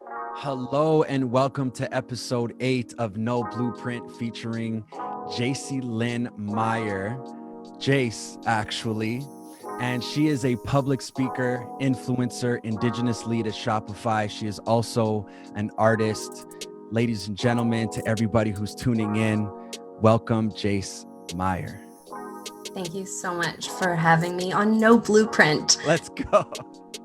Hello and welcome to episode 8 of No Blueprint featuring Jace Lynn Meyer. Jace, actually. And she is a public speaker, influencer, Indigenous lead at Shopify. She is also an artist. Ladies and gentlemen, to everybody who's tuning in, welcome Jace Meyer. Thank you so much for having me on No Blueprint. Let's go.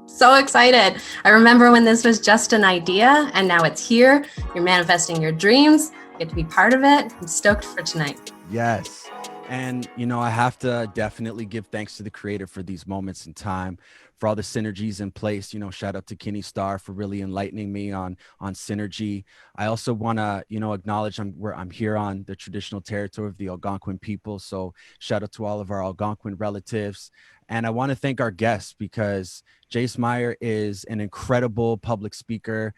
So excited. I remember when this was just an idea and now it's here. You're manifesting your dreams. You get to be part of it. I'm stoked for tonight. Yes. And, I have to definitely give thanks to the creator for these moments in time, for all the synergies in place. Shout out to Kenny Starr for really enlightening me on synergy. I also want to, acknowledge I'm here on the traditional territory of the Algonquin people. So shout out to all of our Algonquin relatives. And I want to thank our guests because Jace Meyer is an incredible public speaker.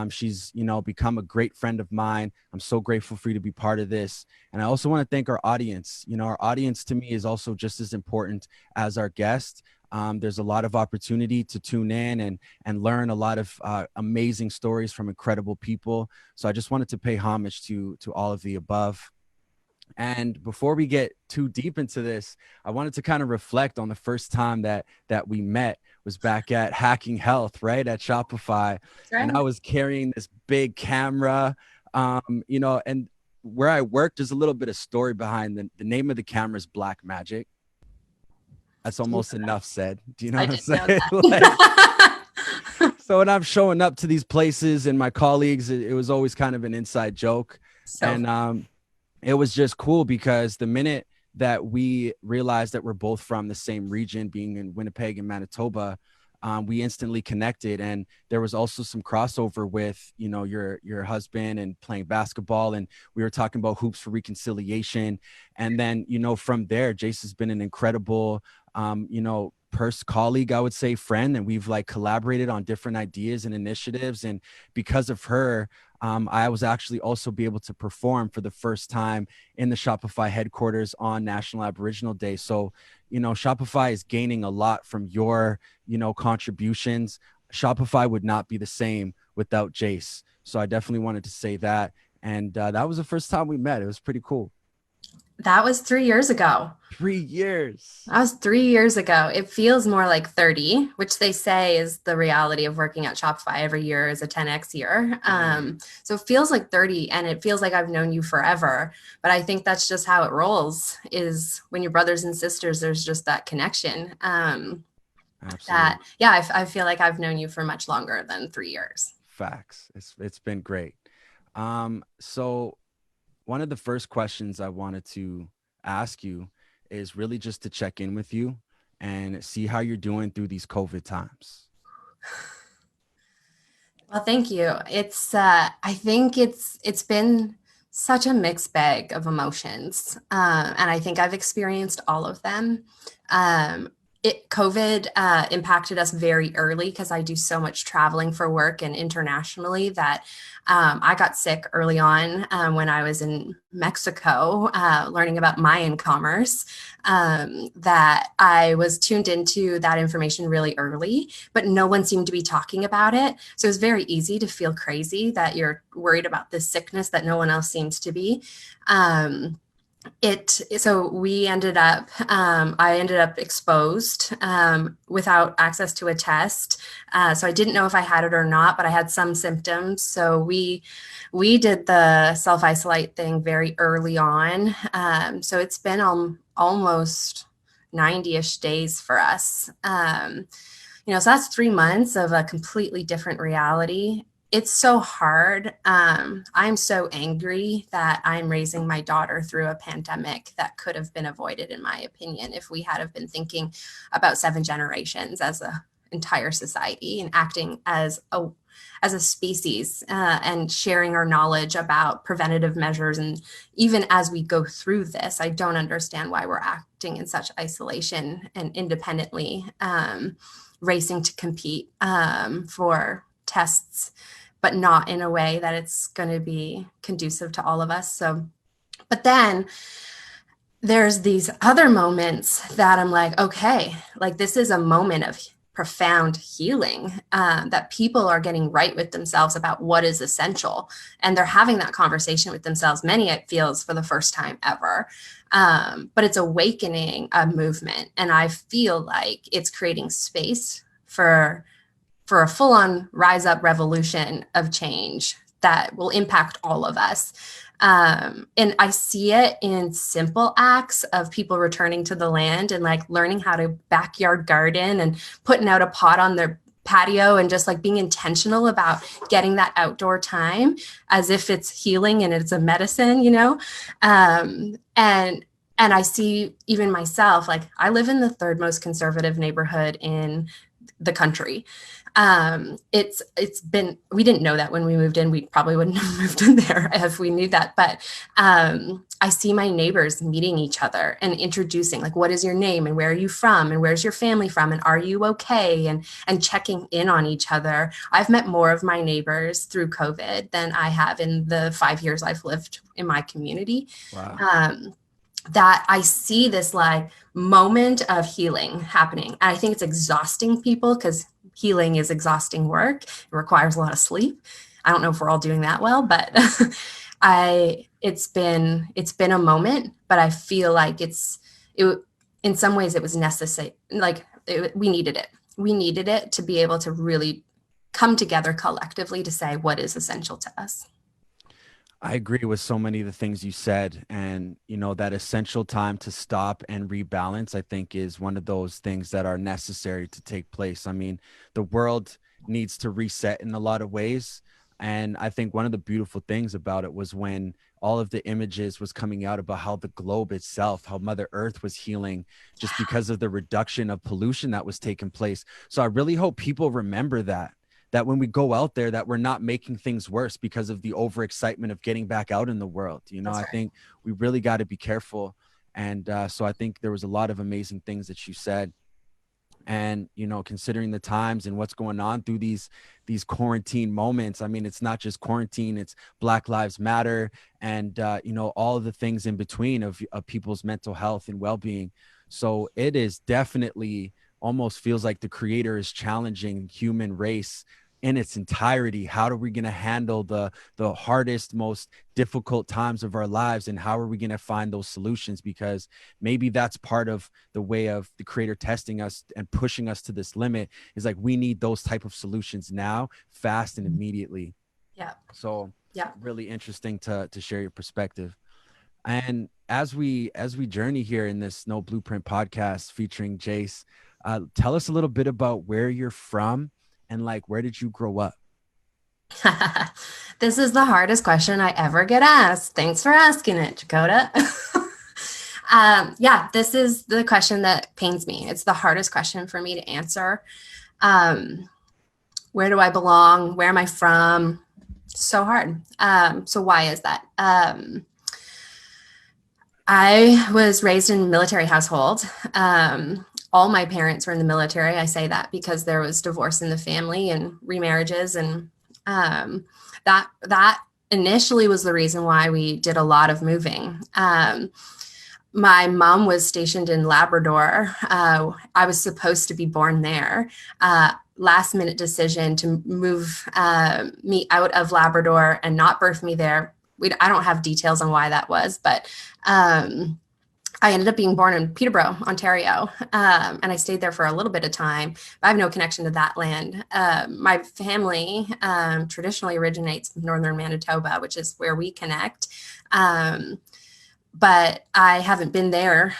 She's, become a great friend of mine. I'm so grateful for you to be part of this. And I also want to thank our audience. Our audience to me is also just as important as our guest. There's a lot of opportunity to tune in and learn a lot of amazing stories from incredible people. So I just wanted to pay homage to all of the above. And before we get too deep into this, I wanted to kind of reflect on the first time that we met was back at Hacking Health, right, at Shopify. Right. And I was carrying this big camera, and where I worked, there's a little bit of story behind the name of the camera is Black Magic. That's almost enough said. Do you know what I'm saying? So when I'm showing up to these places and my colleagues, it was always kind of an inside joke. And it was just cool because the minute that we realized that we're both from the same region, being in Winnipeg and Manitoba, we instantly connected. And there was also some crossover with, your husband and playing basketball. And we were talking about hoops for reconciliation. And then, from there, Jace has been an incredible, colleague, I would say, friend. And we've collaborated on different ideas and initiatives. And because of her, I was actually also be able to perform for the first time in the Shopify headquarters on National Aboriginal Day. So, Shopify is gaining a lot from your, contributions. Shopify would not be the same without Jace. So I definitely wanted to say that. And that was the first time we met. It was pretty cool. That was 3 years ago. 3 years. That was 3 years ago. It feels more like 30, which they say is the reality of working at Shopify. Every year is a 10x year. So it feels like 30 and it feels like I've known you forever. But I think that's just how it rolls, is when you're brothers and sisters, there's just that connection. I feel like I've known you for much longer than 3 years. Facts. It's been great. So one of the first questions I wanted to ask you is really just to check in with you and see how you're doing through these COVID times. Well, thank you. I think it's been such a mixed bag of emotions. And I think I've experienced all of them. COVID impacted us very early because I do so much traveling for work and internationally that I got sick early on when I was in Mexico learning about Mayan commerce, that I was tuned into that information really early, but no one seemed to be talking about it. So it was very easy to feel crazy that you're worried about this sickness that no one else seems to be. I ended up exposed without access to a test. So I didn't know if I had it or not, but I had some symptoms. So we did the self-isolate thing very early on. So it's been almost 90-ish days for us. So that's 3 months of a completely different reality. It's so hard. I'm so angry that I'm raising my daughter through a pandemic that could have been avoided, in my opinion, if we had have been thinking about 7 generations as an entire society and acting as a species and sharing our knowledge about preventative measures. And even as we go through this, I don't understand why we're acting in such isolation and independently racing to compete for tests, but not in a way that it's going to be conducive to all of us. So, but then there's these other moments that I'm like, okay, like this is a moment of profound healing, that people are getting right with themselves about what is essential. And they're having that conversation with themselves, many it feels for the first time ever. But it's awakening a movement. And I feel like it's creating space for a full-on rise up revolution of change that will impact all of us. And I see it in simple acts of people returning to the land and like learning how to backyard garden and putting out a pot on their patio and just like being intentional about getting that outdoor time as if it's healing and it's a medicine, you know? And I see even myself, like I live in the third most conservative neighborhood in the country. It's been, we didn't know that when we moved in. We probably wouldn't have moved in there if we knew that. But I see my neighbors meeting each other and introducing, like, what is your name and where are you from and where's your family from and are you okay, and checking in on each other. I've met more of my neighbors through COVID than I have in the 5 years I've lived in my community. Wow. That I see this like moment of healing happening. And I think it's exhausting people because healing is exhausting work. It requires a lot of sleep. I don't know if we're all doing that well, but it's been a moment, but I feel like it in some ways it was necessary. Like we needed it. We needed it to be able to really come together collectively to say what is essential to us. I agree with so many of the things you said. And, you know, that essential time to stop and rebalance, I think, is one of those things that are necessary to take place. I mean, the world needs to reset in a lot of ways. And I think one of the beautiful things about it was when all of the images was coming out about how the globe itself, how Mother Earth was healing just because of the reduction of pollution that was taking place. So I really hope people remember that when we go out there, that we're not making things worse because of the overexcitement of getting back out in the world. You know, right. I think we really got to be careful. And so I think there was a lot of amazing things that you said. And, you know, considering the times and what's going on through these quarantine moments, I mean, it's not just quarantine, it's Black Lives Matter and, you know, all of the things in between of people's mental health and well-being. So it is definitely almost feels like the creator is challenging human race in its entirety. How are we going to handle the hardest, most difficult times of our lives? And how are we going to find those solutions? Because maybe that's part of the way of the creator testing us and pushing us to this limit is like, we need those type of solutions now, fast and immediately. Yeah. So yeah, really interesting to share your perspective. And as we journey here in this No Blueprint podcast featuring Jace, tell us a little bit about where you're from and like, where did you grow up? This is the hardest question I ever get asked. Thanks for asking it, Dakota. Yeah, this is the question that pains me. It's the hardest question for me to answer. Where do I belong? Where am I from? So hard. So why is that? I was raised in a military household. All my parents were in the military. I say that because there was divorce in the family and remarriages. And that initially was the reason why we did a lot of moving. My mom was stationed in Labrador. I was supposed to be born there. Last minute decision to move me out of Labrador and not birth me there. I don't have details on why that was, but I ended up being born in Peterborough, Ontario, and I stayed there for a little bit of time. I have no connection to that land. My family traditionally originates from northern Manitoba, which is where we connect. But I haven't been there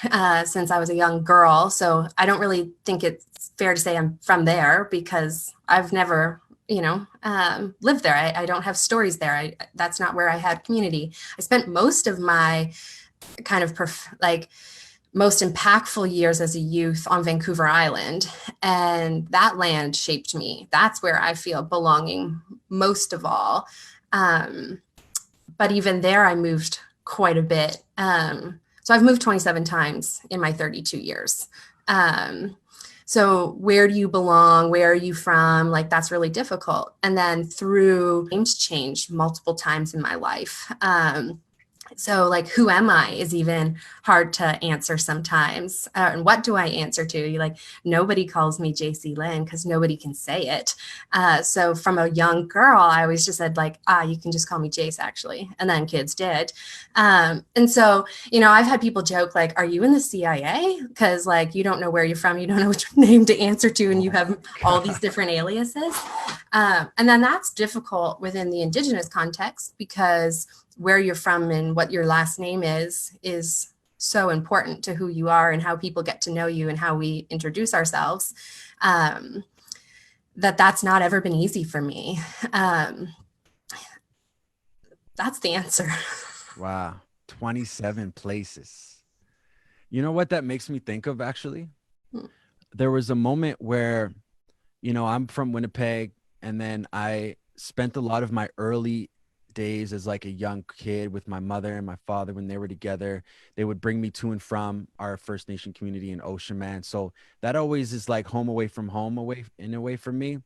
since I was a young girl, so I don't really think it's fair to say I'm from there because I've never, lived there. I don't have stories there. That's not where I had community. I spent most of my kind of most impactful years as a youth on Vancouver Island, and that land shaped me. That's where I feel belonging most of all. But even there, I moved quite a bit. So I've moved 27 times in my 32 years. So where do you belong? Where are you from? Like, that's really difficult. And then through names changed multiple times in my life. So like, who am I is even hard to answer sometimes. And what do I answer to? You like, nobody calls me JC Lynn because nobody can say it. So from a young girl, I always just said like, you can just call me Jace actually. And then kids did. And so, I've had people joke like, are you in the CIA? Because like, you don't know where you're from. You don't know which name to answer to. And you have all these different aliases. And then that's difficult within the Indigenous context because where you're from and what your last name is so important to who you are and how people get to know you and how we introduce ourselves. That's not ever been easy for me. That's the answer. Wow. 27 places. You know what that makes me think of actually? There was a moment where, I'm from Winnipeg, and then I spent a lot of my early days as like a young kid with my mother and my father when they were together. They would bring me to and from our First Nation community in Ocean, man. So that always is like home away from home away in a way for me.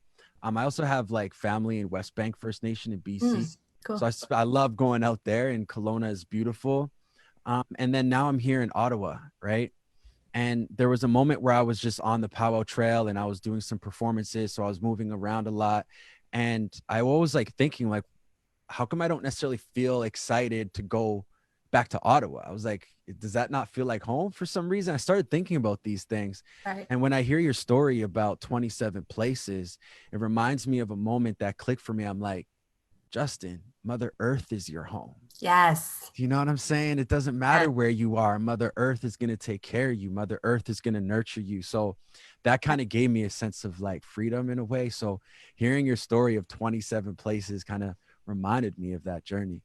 I also have like family in West Bank First Nation in BC. Cool. So I love going out there, and Kelowna is beautiful. And then now I'm here in Ottawa, right? And there was a moment where I was just on the powwow trail and I was doing some performances. So I was moving around a lot. And I was like thinking like, how come I don't necessarily feel excited to go back to Ottawa? I was like, does that not feel like home for some reason? I started thinking about these things. Right. And when I hear your story about 27 places, it reminds me of a moment that clicked for me. I'm like, Justin, Mother Earth is your home. Yes. You know what I'm saying? It doesn't matter where you are. Mother Earth is going to take care of you. Mother Earth is going to nurture you. So that kind of gave me a sense of like freedom in a way. So hearing your story of 27 places kind of reminded me of that journey.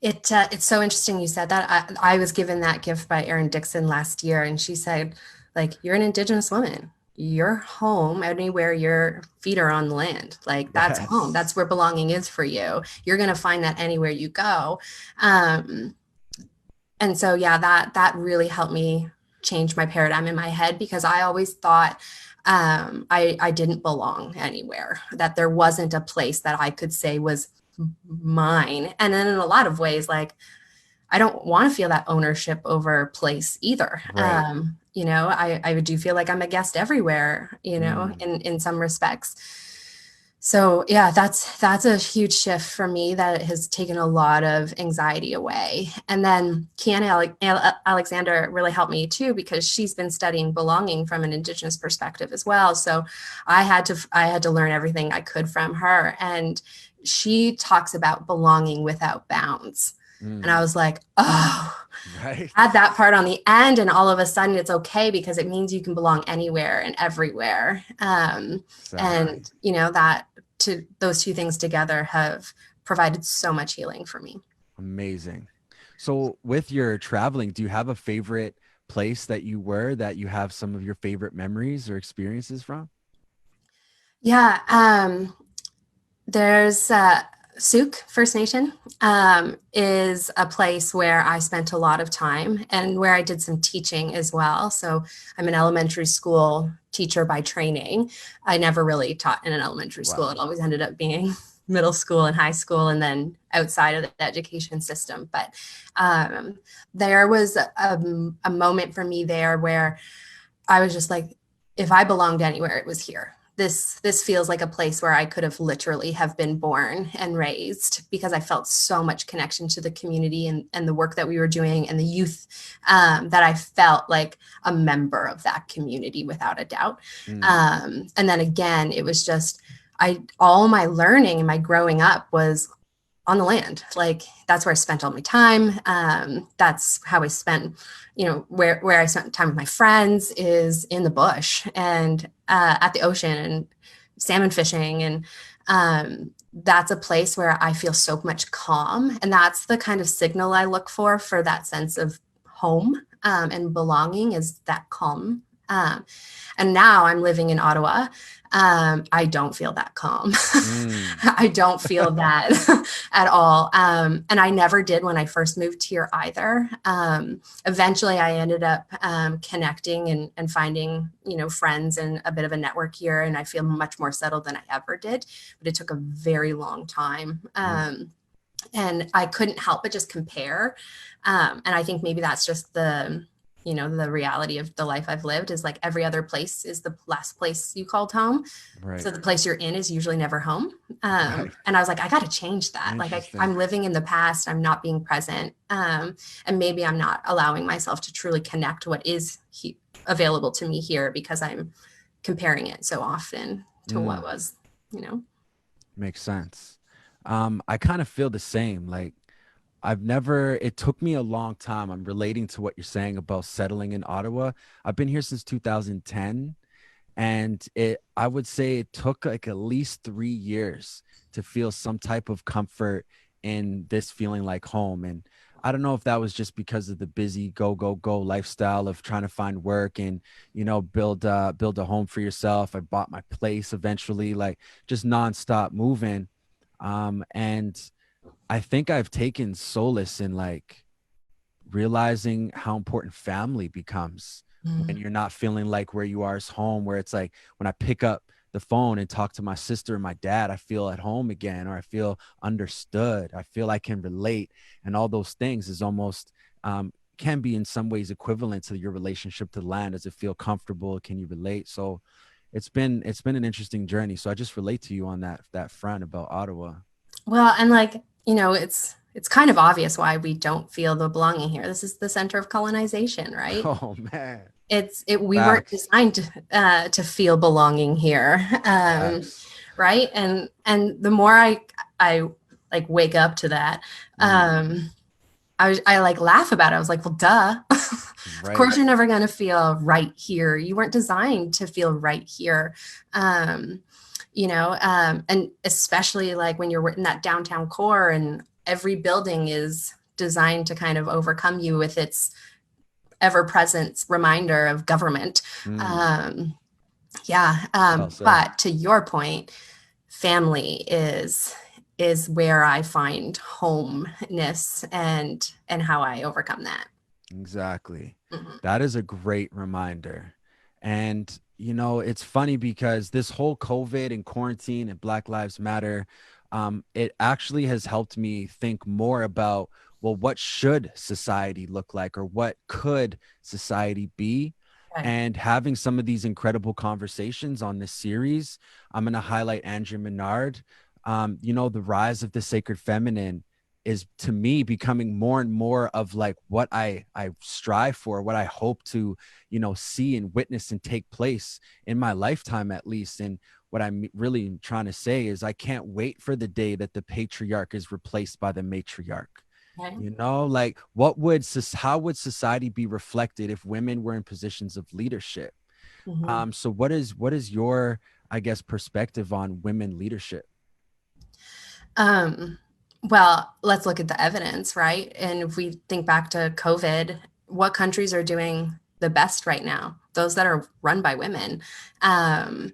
It's so interesting you said that. I was given that gift by Erin Dixon last year, and she said, like, you're an Indigenous woman. You're home anywhere your feet are on the land. Like that's home. That's where belonging is for you. You're going to find that anywhere you go. And so, yeah, that really helped me change my paradigm in my head because I always thought I didn't belong anywhere, that there wasn't a place that I could say was mine. And then in a lot of ways, like, I don't want to feel that ownership over place either. Right. I do feel like I'm a guest everywhere, in some respects. So yeah, that's a huge shift for me that has taken a lot of anxiety away. And then Kiana Alexander really helped me too, because she's been studying belonging from an Indigenous perspective as well. So I had to learn everything I could from her. And she talks about belonging without bounds. And I was like, oh, right. add that part on the end. And all of a sudden it's okay because it means you can belong anywhere and everywhere. And, those two things together have provided so much healing for me. Amazing. So with your traveling, do you have a favorite place that you have some of your favorite memories or experiences from? Yeah. There's Souk First Nation is a place where I spent a lot of time and where I did some teaching as well. So I'm an elementary school teacher by training. I never really taught in an elementary school. It always ended up being middle school and high school and then outside of the education system. But there was a moment for me there where I was just like, if I belonged anywhere, it was here. This feels like a place where I could have literally have been born and raised because I felt so much connection to the community and the work that we were doing and the youth that I felt like a member of that community without a doubt. And then again, it was just, all my learning and my growing up was on the land. Like that's where I spent all my time. That's how I spent, where I spent time with my friends is in the bush and at the ocean and salmon fishing. And that's a place where I feel so much calm. And that's the kind of signal I look for that sense of home and belonging is that calm. And now I'm living in Ottawa. I don't feel that calm. I don't feel that at all. And I never did when I first moved here either. Eventually I ended up connecting and finding, friends and a bit of a network here. And I feel much more settled than I ever did, but it took a very long time. and I couldn't help but just compare. And I think maybe that's just the reality of the life I've lived is like every other place is the last place you called home. Right. So the place you're in is usually never home. Right. And I was like, I got to change that. Like Interesting. I'm living in the past. I'm not being present. And maybe I'm not allowing myself to truly connect what is available to me here because I'm comparing it so often to what Mm, was, you know. makes sense. I kind of feel the same. Like it took me a long time. I'm relating to what you're saying about settling in Ottawa. I've been here since 2010, and I would say it took like at least 3 years to feel some type of comfort in this feeling like home. And I don't know if that was just because of the busy go go go lifestyle of trying to find work and build a home for yourself. I bought my place eventually, like just nonstop moving. And I think I've taken solace in like realizing how important family becomes when Mm. you're not feeling like where you are is home, where it's like when I pick up the phone and talk to my sister and my dad, I feel at home again, or I feel understood. I feel I can relate. And all those things is almost can be in some ways equivalent to your relationship to the land. Does it feel comfortable? Can you relate? So it's been an interesting journey. So I just relate to you on that front about Ottawa. Well, and like, it's kind of obvious why we don't feel the belonging here. This is the center of colonization, right? Oh man. We weren't Facts. designed to feel belonging here. Facts. Right. And the more I like wake up to that, Mm, I like laugh about it. I was like, well, duh. Of right. course you're never going to feel right here. You weren't designed to feel right here. Um, and especially like when you're in that downtown core and every building is designed to kind of overcome you with its ever present reminder of government. Mm, Um, yeah. well said. But to your point, family is where I find homeness and how I overcome that. Exactly. Mhm. That is a great reminder. And, it's funny because this whole COVID and quarantine and Black Lives Matter, it actually has helped me think more about, well, what should society look like or what could society be? Right. And having some of these incredible conversations on this series, I'm going to highlight Andrew Menard. The rise of the sacred feminine is to me becoming more and more of like what I strive for, what I hope to, see and witness and take place in my lifetime at least. And what I'm really trying to say is I can't wait for the day that the patriarch is replaced by the matriarch. Right. Like how would society be reflected if women were in positions of leadership? Mhm. So what is your, I guess, perspective on women leadership? Um, well, let's look at the evidence, right? And if we think back to COVID, what countries are doing the best right now? Those that are run by women. Um,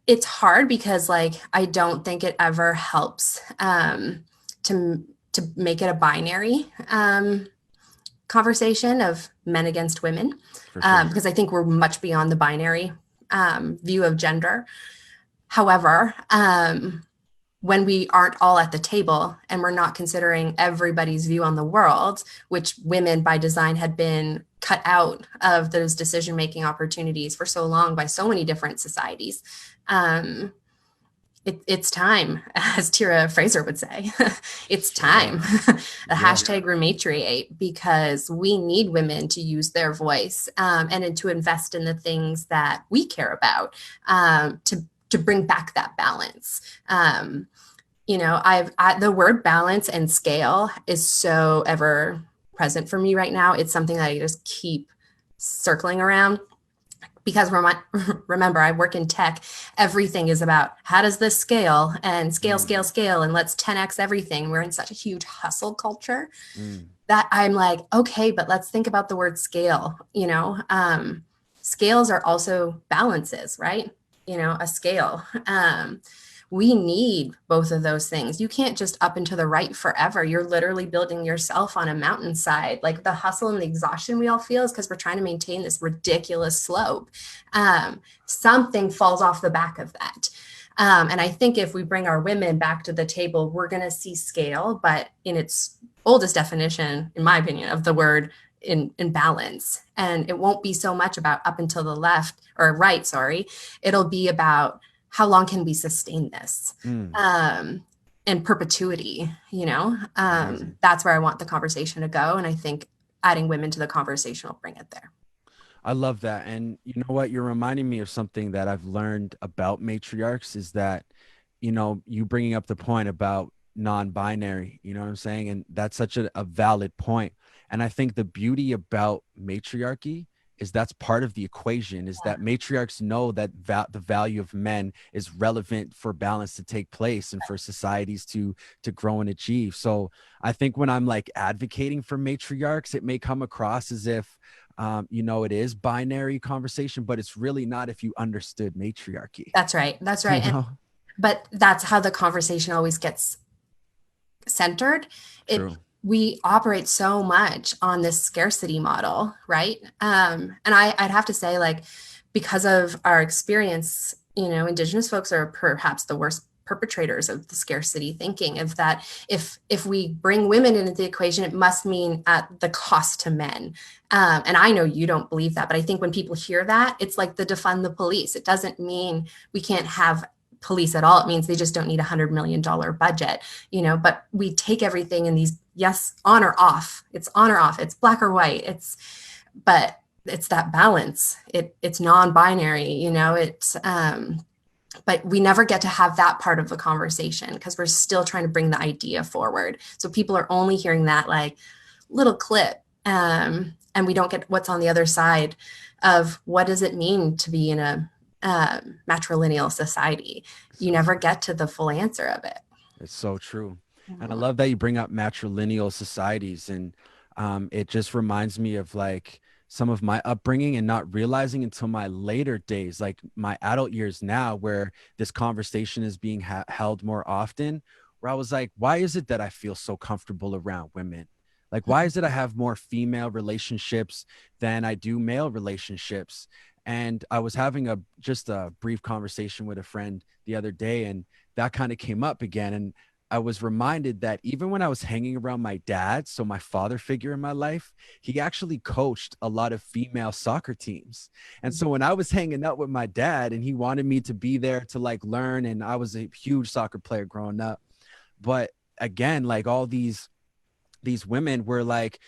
it's hard because like I don't think it ever helps to make it a binary conversation of men against women For sure. because I think we're much beyond the binary view of gender. However, when we aren't all at the table and we're not considering everybody's view on the world, which women by design had been cut out of those decision making opportunities for so long by so many different societies. Um, it's time, as Tira Fraser would say. It's time. Sure. The Yeah. hashtag rematriate, because we need women to use their voice and to invest in the things that we care about to bring back that balance. The word balance and scale is so ever present for me right now. It's something that I just keep circling around because remember, I work in tech. Everything is about how does this scale and scale, Mm, scale, scale, and let's 10x everything. We're in such a huge hustle culture mm, that I'm like, okay, but let's think about the word scale. Scales are also balances, right? A scale. We need both of those things. You can't just up and to the right forever. You're literally building yourself on a mountainside. Like the hustle and the exhaustion we all feel is because we're trying to maintain this ridiculous slope. Something falls off the back of that. And I think if we bring our women back to the table, we're going to see scale, but in its oldest definition, in my opinion, of the word, in balance. And it won't be so much about up until the left or right, sorry. It'll be about how long can we sustain this Mm, in perpetuity, amazing. that's where I want the conversation to go. And I think adding women to the conversation will bring it there. I love that. And you know what? You're reminding me of something that I've learned about matriarchs is that, you bringing up the point about non-binary, you know what I'm saying? And that's such a valid point. And I think the beauty about matriarchy is that's part of the equation is that matriarchs know that the value of men is relevant for balance to take place and for societies to grow and achieve. So I think when I'm like advocating for matriarchs, it may come across as if it is binary conversation, but it's really not if you understood matriarchy, That's right. That's you right. know? But that's how the conversation always gets centered. It True. We operate so much on this scarcity model, right? And I'd have to say, like, because of our experience, Indigenous folks are perhaps the worst perpetrators of the scarcity thinking of that if we bring women into the equation, it must mean at the cost to men. And I know you don't believe that, but I think when people hear that, it's like the defund the police. It doesn't mean we can't have police at all. It means they just don't need $100 million budget, but we take everything in these, yes, on or off. It's on or off. It's black or white. But it's that balance. It's non-binary, but we never get to have that part of the conversation because we're still trying to bring the idea forward. So people are only hearing that like little clip. And we don't get what's on the other side of what does it mean to be in a matrilineal society. You never get to the full answer of it. It's so true. And I love that you bring up matrilineal societies. And it just reminds me of like some of my upbringing and not realizing until my later days, like my adult years now, where this conversation is being held more often, where I was like, why is it that I feel so comfortable around women? Like, why is it I have more female relationships than I do male relationships? And I was having just a brief conversation with a friend the other day, and that kind of came up again. And I was reminded that even when I was hanging around my dad, so my father figure in my life, he actually coached a lot of female soccer teams. And so when I was hanging out with my dad and he wanted me to be there to like learn, and I was a huge soccer player growing up, but again, like all these women were like,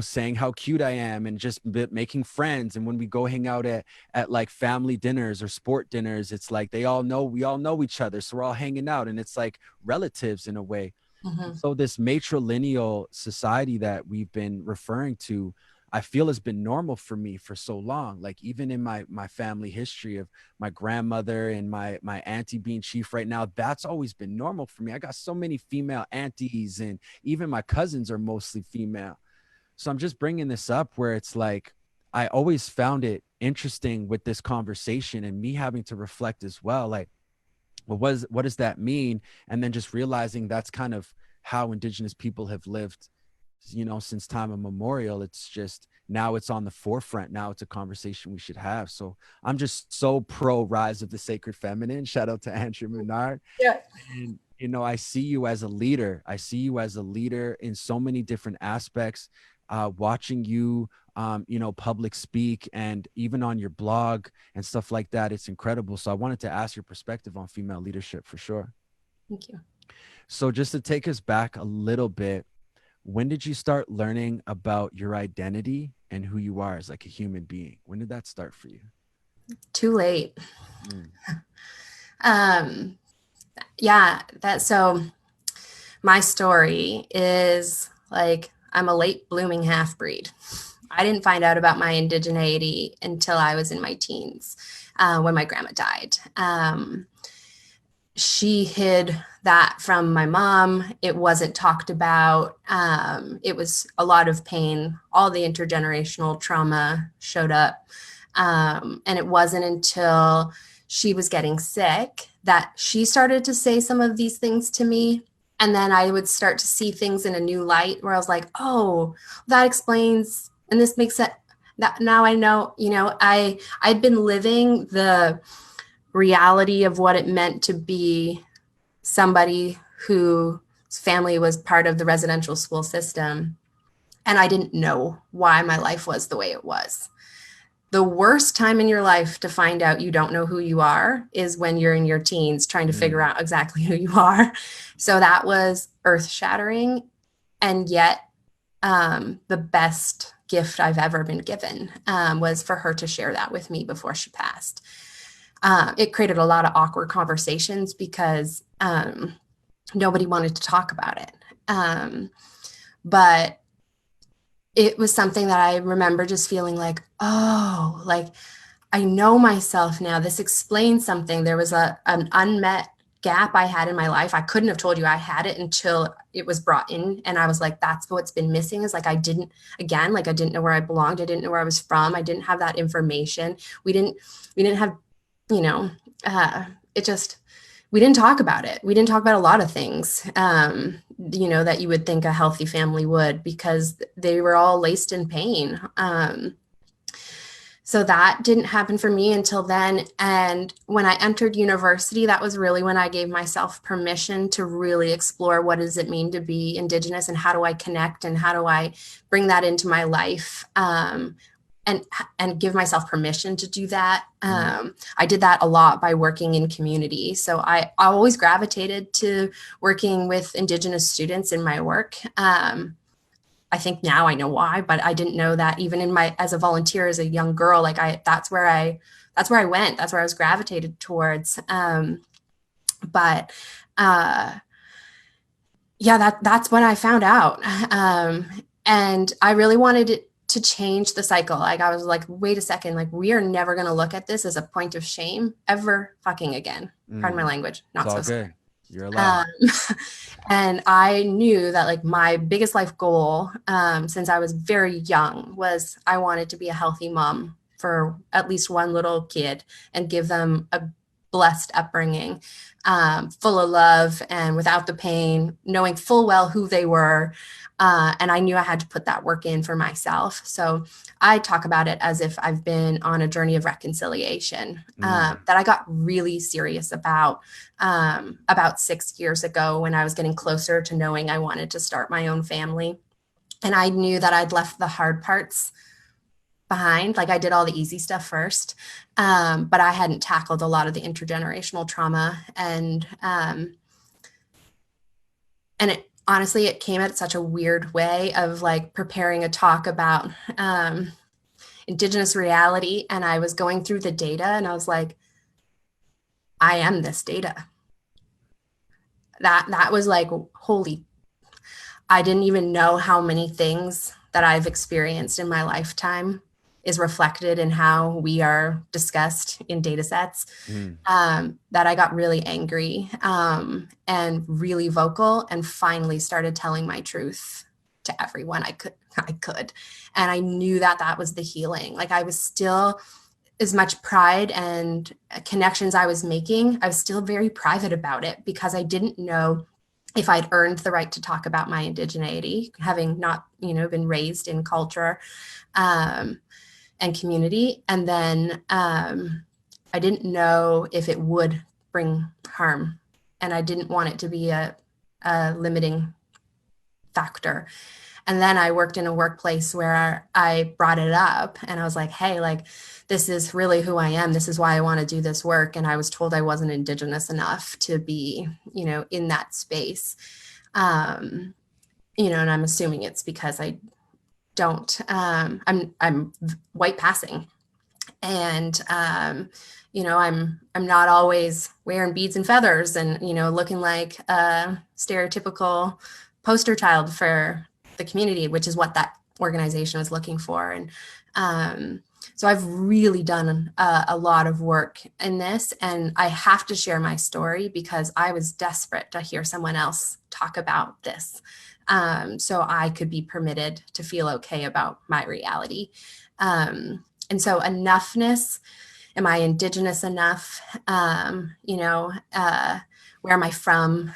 saying how cute I am and just making friends. And when we go hang out at like family dinners or sport dinners, it's like we all know each other. So we're all hanging out and it's like relatives in a way. Mm-hmm. And so this matrilineal society that we've been referring to, I feel has been normal for me for so long. Like even in my family history of my grandmother and my auntie being chief right now, that's always been normal for me. I got so many female aunties and even my cousins are mostly female. So I'm just bringing this up where it's like, I always found it interesting with this conversation and me having to reflect as well. Like, well, what does that mean? And then just realizing that's kind of how Indigenous people have lived, since time immemorial. It's just now it's on the forefront. Now it's a conversation we should have. So I'm just so pro rise of the sacred feminine. Shout out to Andrew Menard. Yeah. And I see you as a leader. I see you as a leader in so many different aspects. Watching you, public speak and even on your blog and stuff like that, it's incredible. So I wanted to ask your perspective on female leadership for sure. Thank you. So just to take us back a little bit, when did you start learning about your identity and who you are as like a human being? When did that start for you? Too late. Mm. Yeah, so my story is like I'm a late blooming half breed. I didn't find out about my indigeneity until I was in my teens when my grandma died. She hid that from my mom. It wasn't talked about. It was a lot of pain. All the intergenerational trauma showed up. And it wasn't until she was getting sick that she started to say some of these things to me. And then I would start to see things in a new light where I was like, oh, that explains, and this makes sense. That now I know, I'd been living the reality of what it meant to be somebody whose family was part of the residential school system. And I didn't know why my life was the way it was. The worst time in your life to find out you don't know who you are is when you're in your teens trying to figure out exactly who you are. So that was earth shattering. And yet, the best gift I've ever been given was for her to share that with me before she passed. It created a lot of awkward conversations because nobody wanted to talk about it. But it was something that I remember just feeling like, oh, like I know myself now. This explains something. There was an unmet gap I had in my life. I couldn't have told you I had it until it was brought in. And I was like, that's what's been missing, is like, I didn't know where I belonged. I didn't know where I was from. I didn't have that information. We didn't have, you know, it just, we didn't talk about it. We didn't talk about a lot of things, you know, that you would think a healthy family would, because they were all laced in pain. So that didn't happen for me until then. And when I entered university, that was really when I gave myself permission to really explore what does it mean to be Indigenous, and how do I connect, and how do I bring that into my life, and give myself permission to do that. I did that a lot by working in community. So I always gravitated to working with Indigenous students in my work. I think now I know why, but I didn't know that even in as a volunteer, as a young girl, like that's where I went. That's where I was gravitated towards. But yeah, that's when I found out. And I really wanted it to change the cycle. Like I was like, wait a second, like we are never going to look at this as a point of shame ever fucking again. Pardon my language. Not it's all so good. sorry. You're allowed. And I knew that like my biggest life goal, since I was very young, was I wanted to be a healthy mom for at least one little kid and give them a blessed upbringing, full of love and without the pain, knowing full well who they were. And I knew I had to put that work in for myself. So I talk about it as if I've been on a journey of reconciliation that I got really serious about 6 years ago, when I was getting closer to knowing I wanted to start my own family. And I knew that I'd left the hard parts behind. Like I did all the easy stuff first, but I hadn't tackled a lot of the intergenerational trauma. And it honestly, it came at such a weird way of like preparing a talk about Indigenous reality. And I was going through the data and I was like, I am this data. That was like, holy, I didn't even know how many things that I've experienced in my lifetime is reflected in how we are discussed in data sets, that I got really angry and really vocal, and finally started telling my truth to everyone I could. And I knew that that was the healing. Like I was still, as much pride and connections I was making, I was still very private about it, because I didn't know if I'd earned the right to talk about my indigeneity, having not, been raised in culture and community. And then I didn't know if it would bring harm, and I didn't want it to be a limiting factor. And then I worked in a workplace where I brought it up, and I was like, hey, like, this is really who I am. This is why I want to do this work. And I was told I wasn't Indigenous enough to be, in that space. And I'm assuming it's because I don't, I'm white passing, and, I'm not always wearing beads and feathers and, looking like a stereotypical poster child for the community, which is what that organization was looking for. And so I've really done a lot of work in this, and I have to share my story because I was desperate to hear someone else talk about this, so I could be permitted to feel okay about my reality. And so enoughness, am I Indigenous enough? Where am I from?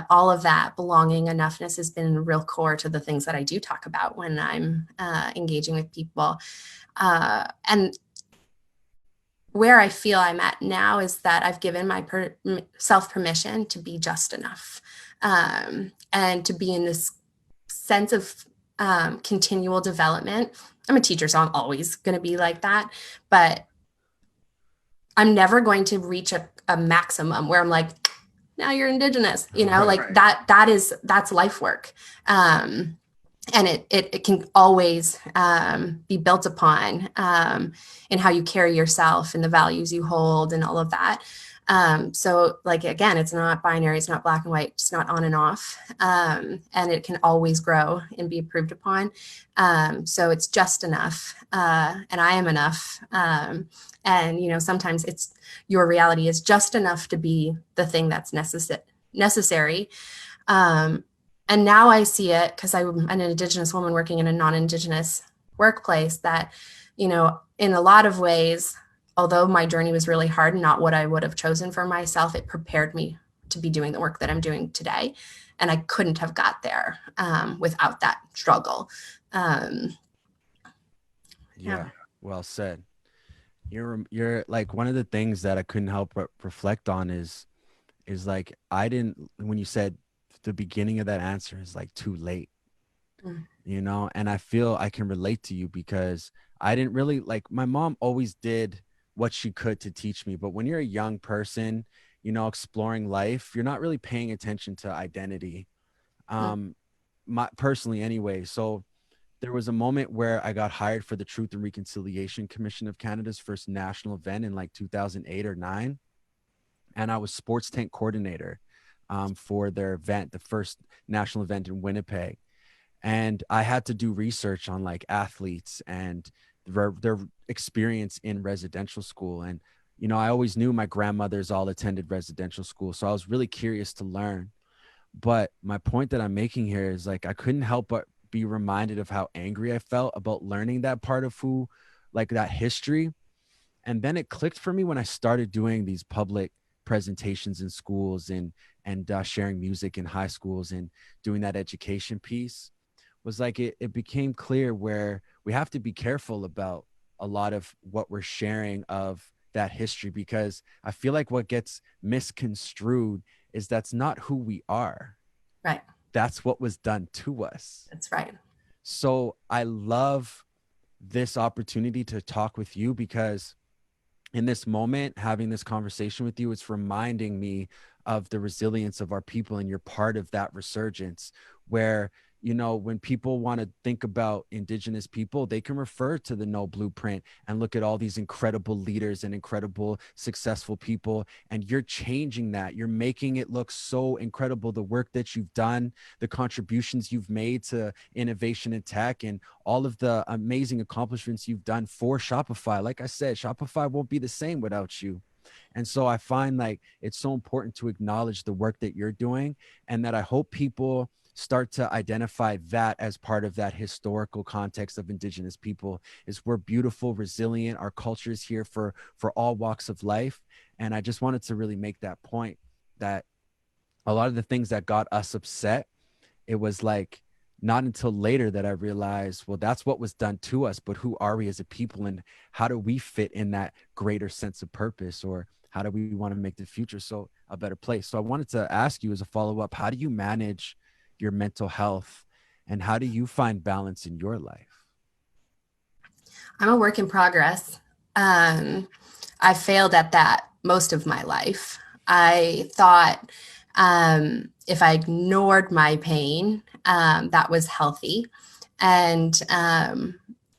All of that belonging, enoughness has been real core to the things that I do talk about when I'm engaging with people. And where I feel I'm at now is that I've given myself permission to be just enough, and to be in this sense of continual development. I'm a teacher, so I'm always going to be like that, but I'm never going to reach a maximum where I'm like, now you're Indigenous, Right. like that's life work. And it can always be built upon in how you carry yourself and the values you hold and all of that. So like, again, it's not binary, it's not black and white, it's not on and off. And it can always grow and be improved upon. So it's just enough, and I am enough. And sometimes it's your reality is just enough to be the thing that's necessary. And now I see it because I'm an Indigenous woman working in a non-Indigenous workplace that, in a lot of ways, although my journey was really hard and not what I would have chosen for myself, it prepared me to be doing the work that I'm doing today. And I couldn't have got there without that struggle. Yeah. Well said. You're like, one of the things that I couldn't help but reflect on is like, I didn't, when you said the beginning of that answer is like too late, Mm. and I feel I can relate to you because I didn't really, like, my mom always did what she could to teach me, but when you're a young person, exploring life, you're not really paying attention to identity, Mm. um my personally anyway. So there was a moment where I got hired for the Truth and Reconciliation Commission of Canada's first national event in like 2008 or 9, and I was sports tank coordinator for their event, the first national event in Winnipeg. And I had to do research on like athletes and their experience in residential school. And I always knew my grandmothers all attended residential school, so I was really curious to learn. But my point that I'm making here is like, I couldn't help but be reminded of how angry I felt about learning that part of who, like, that history. And then it clicked for me when I started doing these public presentations in schools and sharing music in high schools and doing that education piece. Was like, it became clear where we have to be careful about a lot of what we're sharing of that history, because I feel like what gets misconstrued is that's not who we are. Right. That's what was done to us. That's right. So I love this opportunity to talk with you, because in this moment, having this conversation with you, it's reminding me of the resilience of our people. And you're part of that resurgence where, when people want to think about Indigenous people, they can refer to the No Blueprint and look at all these incredible leaders and incredible successful people. And you're changing that. You're making it look so incredible. The work that you've done, the contributions you've made to innovation and tech, and all of the amazing accomplishments you've done for Shopify. Like I said, Shopify won't be the same without you. And so I find like it's so important to acknowledge the work that you're doing, and that I hope people start to identify that as part of that historical context of Indigenous people. Is we're beautiful, resilient, our culture is here for all walks of life. And I just wanted to really make that point, that a lot of the things that got us upset, it was like not until later that I realized, well, that's what was done to us, but who are we as a people, and how do we fit in that greater sense of purpose, or how do we want to make the future so a better place? So I wanted to ask you as a follow-up, how do you manage your mental health, and how do you find balance in your life? I'm a work in progress. I failed at that most of my life. I thought if I ignored my pain, that was healthy. And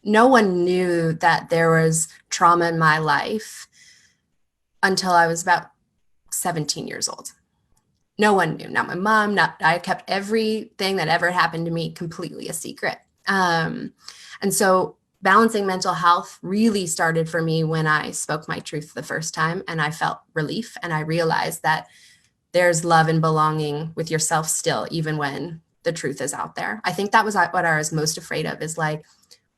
no one knew that there was trauma in my life until I was about 17 years old. No one knew, not my mom, I kept everything that ever happened to me completely a secret. And so balancing mental health really started for me when I spoke my truth the first time, and I felt relief, and I realized that there's love and belonging with yourself still, even when the truth is out there. I think that was what I was most afraid of, is like,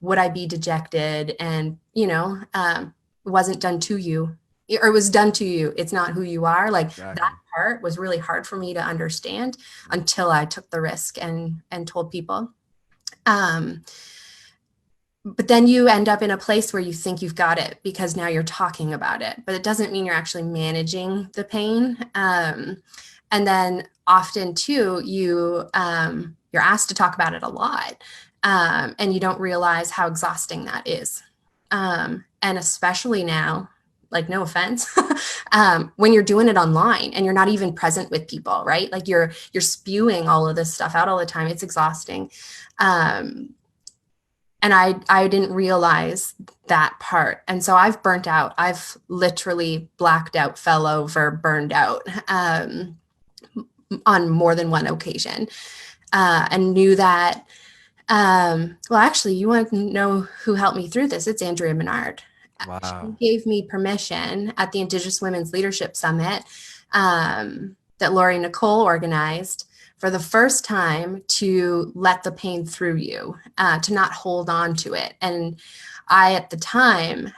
would I be dejected? And, it wasn't done to you, or it was done to you. It's not who you are. Like, that Exactly. part was really hard for me to understand until I took the risk and told people. Um, but then you end up in a place where you think you've got it because now you're talking about it, but it doesn't mean you're actually managing the pain. And then often too, you're asked to talk about it a lot, and you don't realize how exhausting that is. And especially now, like no offense, when you're doing it online and you're not even present with people, right? Like you're spewing all of this stuff out all the time. It's exhausting. And I didn't realize that part. And so I've burnt out. I've literally blacked out, fell over, burned out on more than one occasion, and knew that. Well, actually, you want to know who helped me through this? It's Andrea Menard. She Wow. gave me permission at the Indigenous Women's Leadership Summit that Lori Nicole organized for the first time to let the pain through you, to not hold on to it. And I, at the time,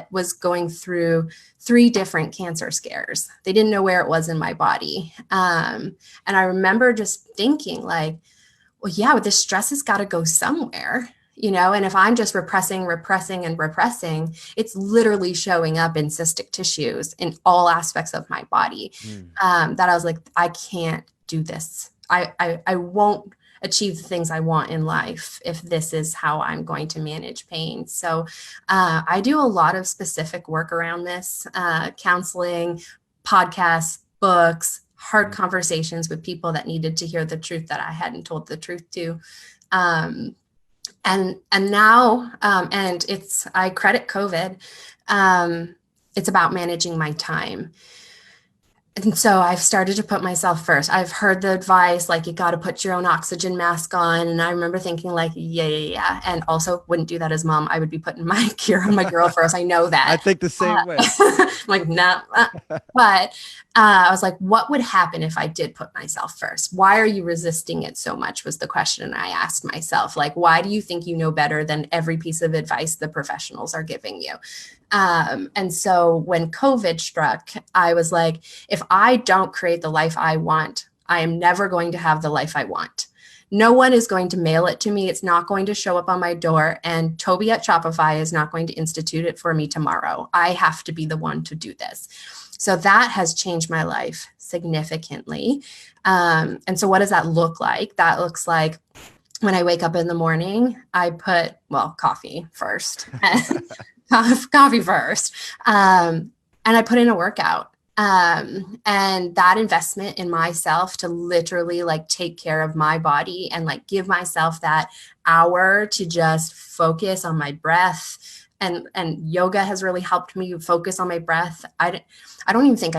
was going through 3 different cancer scares. They didn't know where it was in my body. And I remember just thinking like, well, yeah, this stress has got to go somewhere, and if I'm just repressing, it's literally showing up in cystic tissues in all aspects of my body. Mm. That I was like, I can't do this. I won't achieve the things I want in life if this is how I'm going to manage pain. So I do a lot of specific work around this, counseling, podcasts, books, hard conversations with people that needed to hear the truth that I hadn't told the truth to. And now, and I credit COVID. It's about managing my time. And so I've started to put myself first. I've heard the advice, like, you got to put your own oxygen mask on. And I remember thinking like, yeah. And also wouldn't do that as mom. I would be putting my gear on my girl first. I know that. I think the same way. I'm like, no. But I was like, what would happen if I did put myself first? Why are you resisting it so much was the question I asked myself. Like, why do you think you know better than every piece of advice the professionals are giving you? And so when COVID struck, I was like, if I don't create the life I want, I am never going to have the life I want. No one is going to mail it to me. It's not going to show up on my door. And Toby at Shopify is not going to institute it for me tomorrow. I have to be the one to do this. So that has changed my life significantly. And so what does that look like? That looks like when I wake up in the morning, I put, coffee first. Coffee first. And I put in a workout. And that investment in myself to literally like take care of my body and like give myself that hour to just focus on my breath. And yoga has really helped me focus on my breath. I don't even think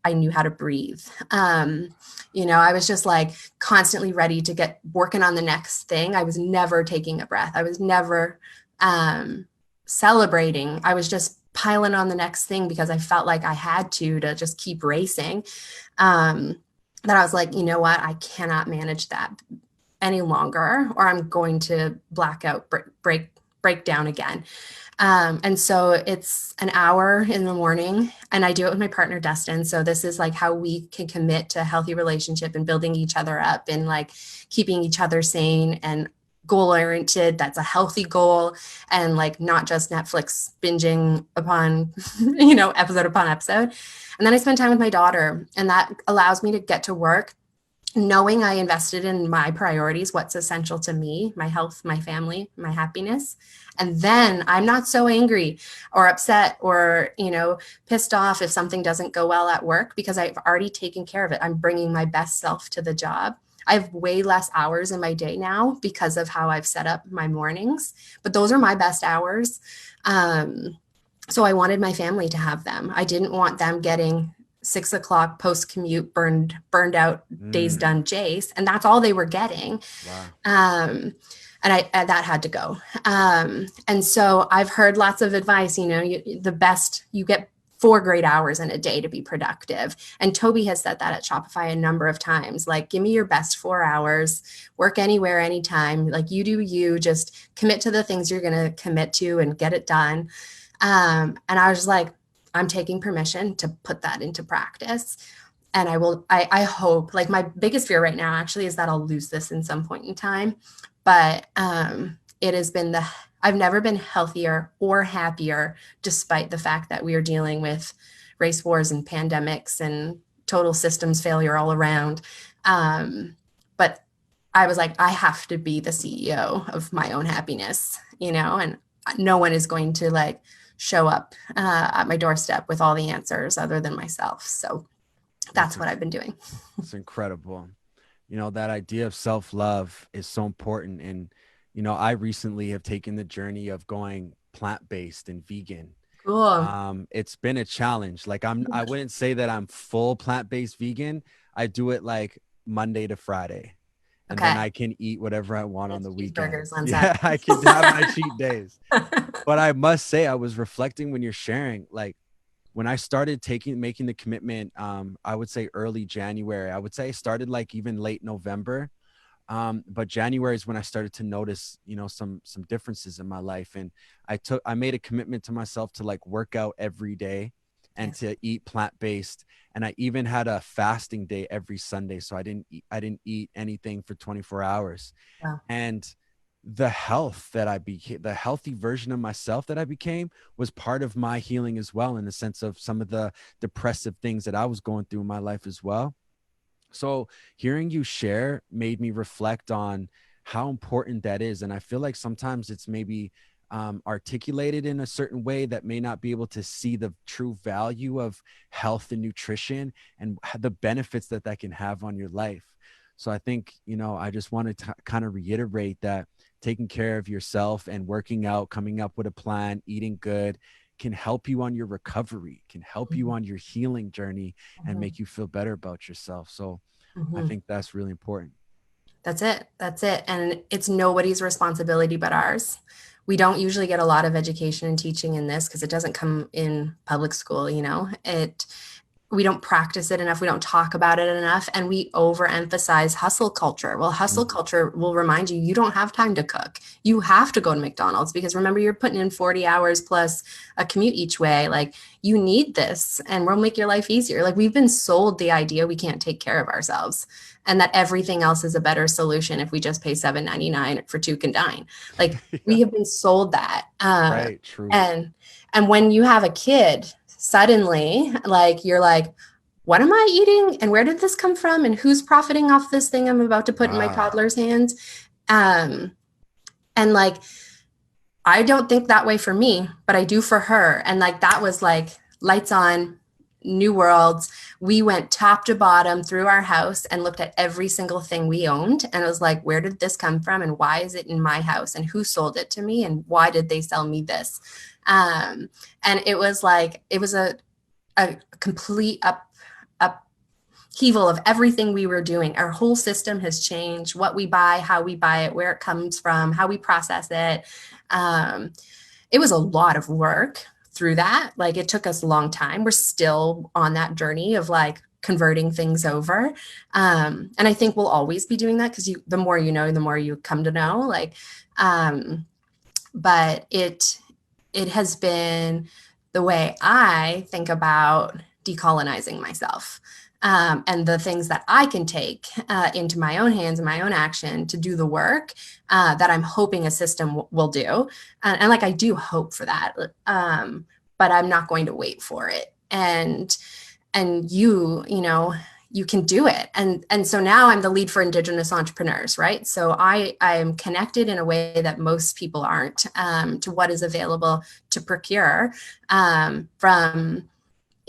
I knew how to breathe. I was just like constantly ready to get working on the next thing. I was never taking a breath. I was never, celebrating. I was just piling on the next thing because I felt like I had to just keep racing. That I was like, you know what? I cannot manage that any longer, or I'm going to black out, break down again. And so it's an hour in the morning, and I do it with my partner, Dustin. So this is like how we can commit to a healthy relationship and building each other up and like keeping each other sane and goal-oriented. That's a healthy goal, and like not just Netflix binging upon, episode upon episode. And then I spend time with my daughter, and that allows me to get to work knowing I invested in my priorities, what's essential to me, my health, my family, my happiness. And then I'm not so angry or upset or, pissed off if something doesn't go well at work because I've already taken care of it. I'm bringing my best self to the job. I have way less hours in my day now because of how I've set up my mornings, but those are my best hours. So I wanted my family to have them. I didn't want them getting 6 o'clock post commute burned out days done Jace, and that's all they were getting. Wow. And that had to go. And so I've heard lots of advice, you get 4 great hours in a day to be productive. And Toby has said that at Shopify a number of times, like, give me your best 4 hours, work anywhere, anytime, like you do, you just commit to the things you're going to commit to and get it done. And I was just like, I'm taking permission to put that into practice. And I hope, like, my biggest fear right now actually is that I'll lose this in some point in time. But it has been I've never been healthier or happier, despite the fact that we are dealing with race wars and pandemics and total systems failure all around. But I was like, I have to be the CEO of my own happiness, and no one is going to like show up at my doorstep with all the answers other than myself. So That's that's what I've been doing. it's incredible. That idea of self-love is so important. And I recently have taken the journey of going plant-based and vegan. Cool. It's been a challenge. Like I wouldn't say that I'm full plant-based vegan. I do it like Monday to Friday, and then Okay. I can eat whatever I want on It's the weekend. cheeseburgers on Yeah, I can have my cheat days. But I must say, I was reflecting when you're sharing, like when I started making the commitment, I would say early January. I would say I started like even late November. But January is when I started to notice, some differences in my life. And I made a commitment to myself to like work out every day and Yes. to eat plant-based. And I even had a fasting day every Sunday. So I didn't eat anything for 24 hours. Wow. And the healthy version of myself that I became was part of my healing as well, in the sense of some of the depressive things that I was going through in my life as well. So hearing you share made me reflect on how important that is. And I feel like sometimes it's maybe articulated in a certain way that may not be able to see the true value of health and nutrition and the benefits that that can have on your life. So I think, I just wanted to kind of reiterate that taking care of yourself and working out, coming up with a plan, eating good can help you on your recovery, can help you on your healing journey and Mhm. make you feel better about yourself. So I Mhm. think that's really important. That's it. That's it. And it's nobody's responsibility but ours. We don't usually get a lot of education and teaching in this because it doesn't come in public school, we don't practice it enough. We don't talk about it enough. And we overemphasize hustle culture. Well, hustle Mm. culture will remind you don't have time to cook. You have to go to McDonald's because remember, you're putting in 40 hours plus a commute each way. Like, you need this and we'll make your life easier. Like, we've been sold the idea we can't take care of ourselves and that everything else is a better solution if we just pay $7.99 for two can dine. Like, Yeah, we have been sold that. right. True. And when you have a kid, suddenly, like, you're like, what am I eating? And where did this come from? And who's profiting off this thing I'm about to put in my Wow. toddler's hands? Um, and like, I don't think that way for me, but I do for her. And like, that was like lights on, new worlds. We went top to bottom through our house and looked at every single thing we owned. And it was like, where did this come from? And why is it in my house? And who sold it to me? And why did they sell me this? Um, and it was like, it was a complete upheaval of everything we were doing. Our whole system has changed: what we buy, how we buy it, where it comes from, how we process it. Um, it was a lot of work through that. Like, it took us a long time. We're still on that journey of like converting things over. And I think we'll always be doing that because the more you know, the more you come to know. Like, um, but it has been the way I think about decolonizing myself. And the things that I can take into my own hands and my own action to do the work that I'm hoping a system will do. And like, I do hope for that, but I'm not going to wait for it. And you can do it. And so now I'm the lead for Indigenous entrepreneurs, right? So I am connected in a way that most people aren't, to what is available to procure from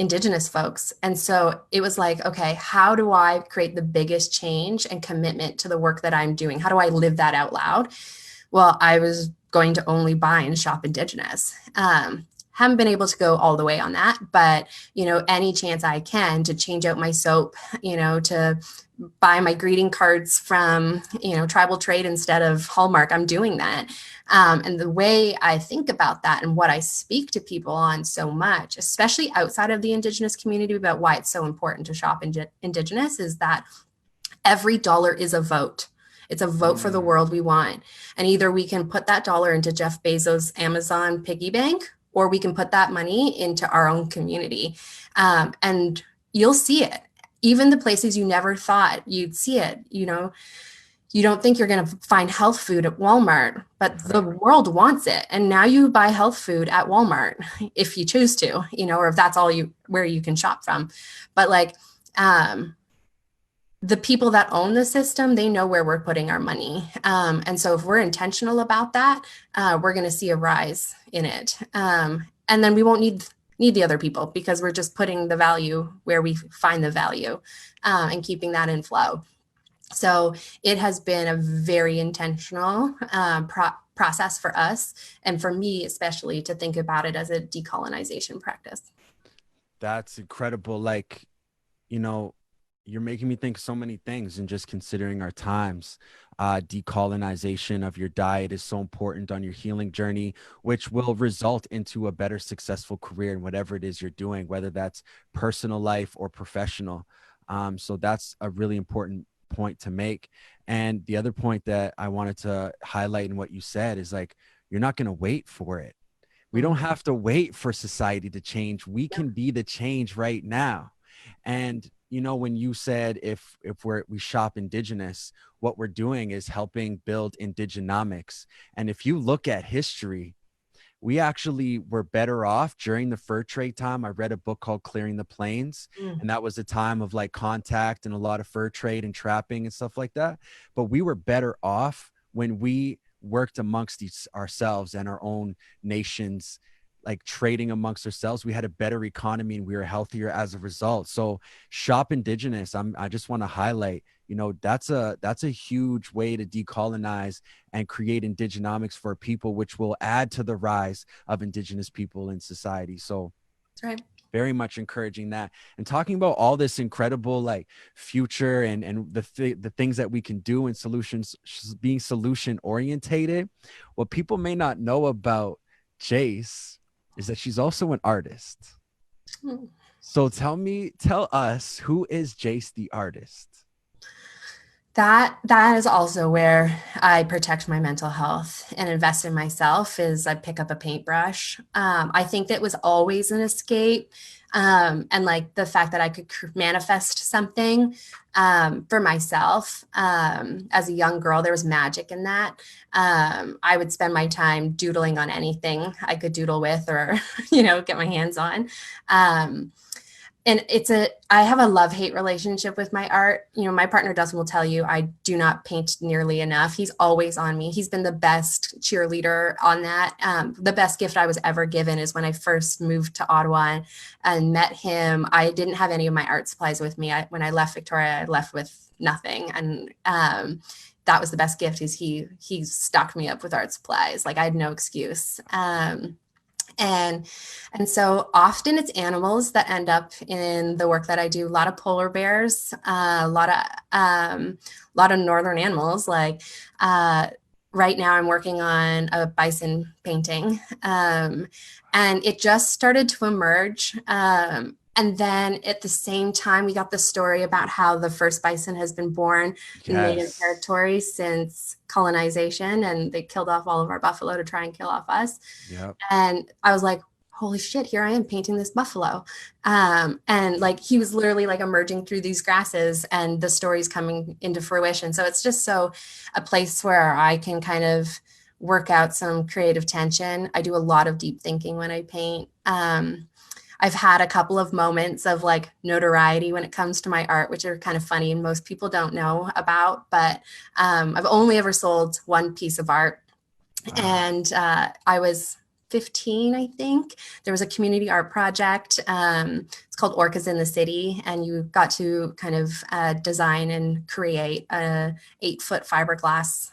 Indigenous folks. And so it was like, okay, how do I create the biggest change and commitment to the work that I'm doing? How do I live that out loud? Well, I was going to only buy and shop Indigenous. Haven't been able to go all the way on that, but any chance I can to change out my soap, to buy my greeting cards from tribal trade instead of Hallmark, I'm doing that. And the way I think about that and what I speak to people on so much, especially outside of the Indigenous community, about why it's so important to shop Indigenous, is that every dollar is a vote. It's a vote for the Mm. world we want. And either we can put that dollar into Jeff Bezos' Amazon piggy bank, or we can put that money into our own community. And you'll see it. Even the places you never thought you'd see it, you don't think you're going to find health food at Walmart, but the Right. world wants it. And now you buy health food at Walmart if you choose to, or if that's all where you can shop from. But like, the people that own the system, they know where we're putting our money. And so if we're intentional about that, we're going to see a rise in it. And then we won't need the other people because we're just putting the value where we find the value, and keeping that in flow. So it has been a very intentional process for us, and for me especially, to think about it as a decolonization practice. That's incredible. Like, you know, you're making me think so many things, and just considering our times. Decolonization of your diet is so important on your healing journey, which will result into a better successful career in whatever it is you're doing, whether that's personal life or professional. So that's a really important point to make. And the other point that I wanted to highlight in what you said is like, you're not going to wait for it. We don't Mm. have to wait for society to change. We Yep. can be the change right now. And when you said if we shop indigenous, what we're doing is helping build indigenomics. And if you look at history, we actually were better off during the fur trade time. I read a book called Clearing the Plains, Mm. and that was a time of like contact and a lot of fur trade and trapping and stuff like that. But we were better off when we worked amongst ourselves and our own nations, like trading amongst ourselves. We had a better economy and we were healthier as a result. So shop indigenous. I just want to highlight, that's a huge way to decolonize and create indigenomics for people, which will add to the rise of indigenous people in society. So That's right. very much encouraging that, and talking about all this incredible like future and the things that we can do, and solutions, being solution orientated. What people may not know about Jace is that she's also an artist. Mm. So tell us, who is Jace the artist? That is also where I protect my mental health and invest in myself. Is I pick up a paintbrush. I think that was always an escape, and like the fact that I could manifest something, for myself, as a young girl. There was magic in that. I would spend my time doodling on anything I could doodle with, or get my hands on. And I have a love-hate relationship with my art. My partner Dustin will tell you I do not paint nearly enough. He's always on me. He's been the best cheerleader on that. The best gift I was ever given is when I first moved to Ottawa and met him. I didn't have any of my art supplies with me. When I left Victoria, I left with nothing. And that was the best gift. Is he stocked me up with art supplies. Like I had no excuse. And so often it's animals that end up in the work that I do. A lot of polar bears, a lot of northern animals. Like right now, I'm working on a bison painting, and it just started to emerge. And then at the same time, we got the story about how the first bison has been born in Native Yes. territory since colonization, and they killed off all of our buffalo to try and kill off us. Yep. And I was like, holy shit, here I am painting this buffalo. And like he was literally like emerging through these grasses, and the story's coming into fruition. So it's just so a place where I can kind of work out some creative tension. I do a lot of deep thinking when I paint. I've had a couple of moments of like notoriety when it comes to my art, which are kind of funny and most people don't know about. But I've only ever sold one piece of art, Wow. and I was 15, I think. There was a community art project. It's called Orcas in the City, and you got to kind of design and create a 8-foot fiberglass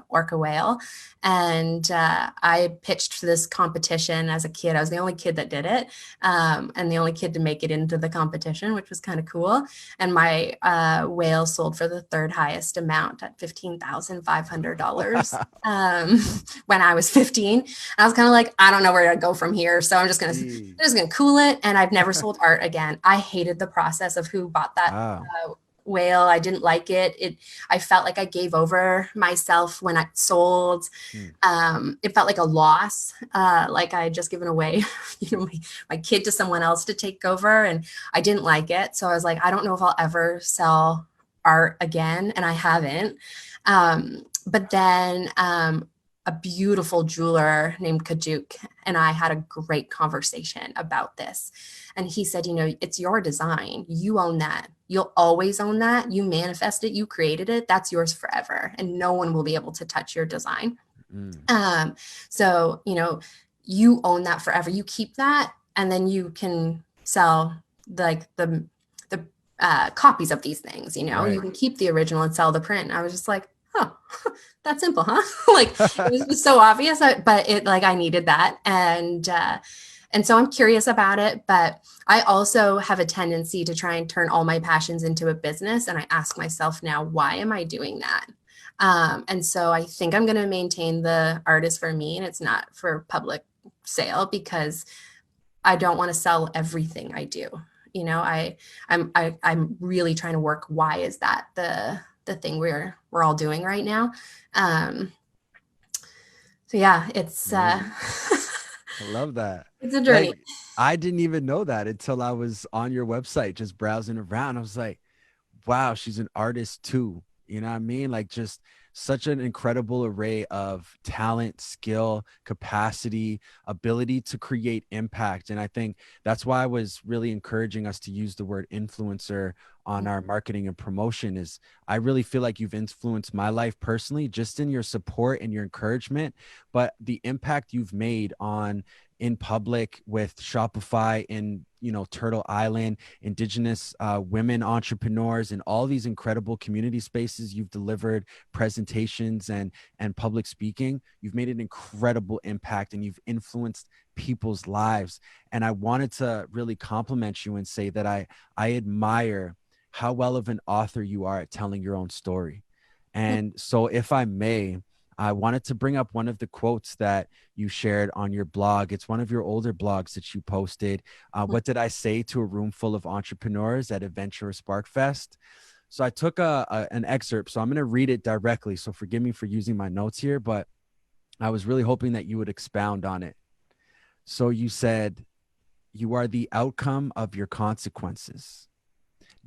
orca whale. And I pitched for this competition as a kid. I was the only kid that did it, and the only kid to make it into the competition, which was kind of cool. And my whale sold for the third highest amount at $15,500, when I was 15. And I was kind of like, I don't know where to go from here. So I'm Jeez. just gonna cool it. And I've never sold art again. I hated the process of who bought that Wow. whale. I didn't like it. I felt like I gave over myself when I sold. Hmm. It felt like a loss, like I had just given away, my kid to someone else to take over, and I didn't like it. So I was like, I don't know if I'll ever sell art again, and I haven't. But then a beautiful jeweler named Kajuk and I had a great conversation about this. And he said, you know, it's your design. You own that. You'll always own that. You manifest it. You created it. That's yours forever. And no one will be able to touch your design. Mm. So, you know, you own that forever. You keep that, and then you can sell like the copies of these things. You know, you Right. can keep the original and sell the print. And I was just like, oh, that's simple, huh? Like it was just so obvious, but it like I needed that, and so I'm curious about it. But I also have a tendency to try and turn all my passions into a business, and I ask myself now, why am I doing that? And so I think I'm going to maintain the art is for me and it's not for public sale because I don't want to sell everything I do. You know, I'm really trying to work. Why is that the thing we're all doing right now? Um, so yeah, it's Man, I love that. it's a journey. Like, I didn't even know that until I was on your website just browsing around. I was like, wow, she's an artist too. You know what I mean? Like, just such an incredible array of talent, skill, capacity, ability to create impact. And I think that's why I was really encouraging us to use the word influencer on our marketing and promotion. Is I really feel like you've influenced my life personally, just in your support and your encouragement, but the impact you've made on in public with Shopify in, you know, Turtle Island, Indigenous women entrepreneurs, and all these incredible community spaces you've delivered presentations and public speaking. You've made an incredible impact and you've influenced people's lives. And I wanted to really compliment you and say that I admire how well of an author you are at telling your own story. And so, if I may, I wanted to bring up one of the quotes that you shared on your blog. It's one of your older blogs that you posted. What did I say to a room full of entrepreneurs at Adventure Spark Fest? So I took an excerpt. So I'm going to read it directly. So forgive me for using my notes here, but I was really hoping that you would expound on it. So you said, "You are the outcome of your consequences.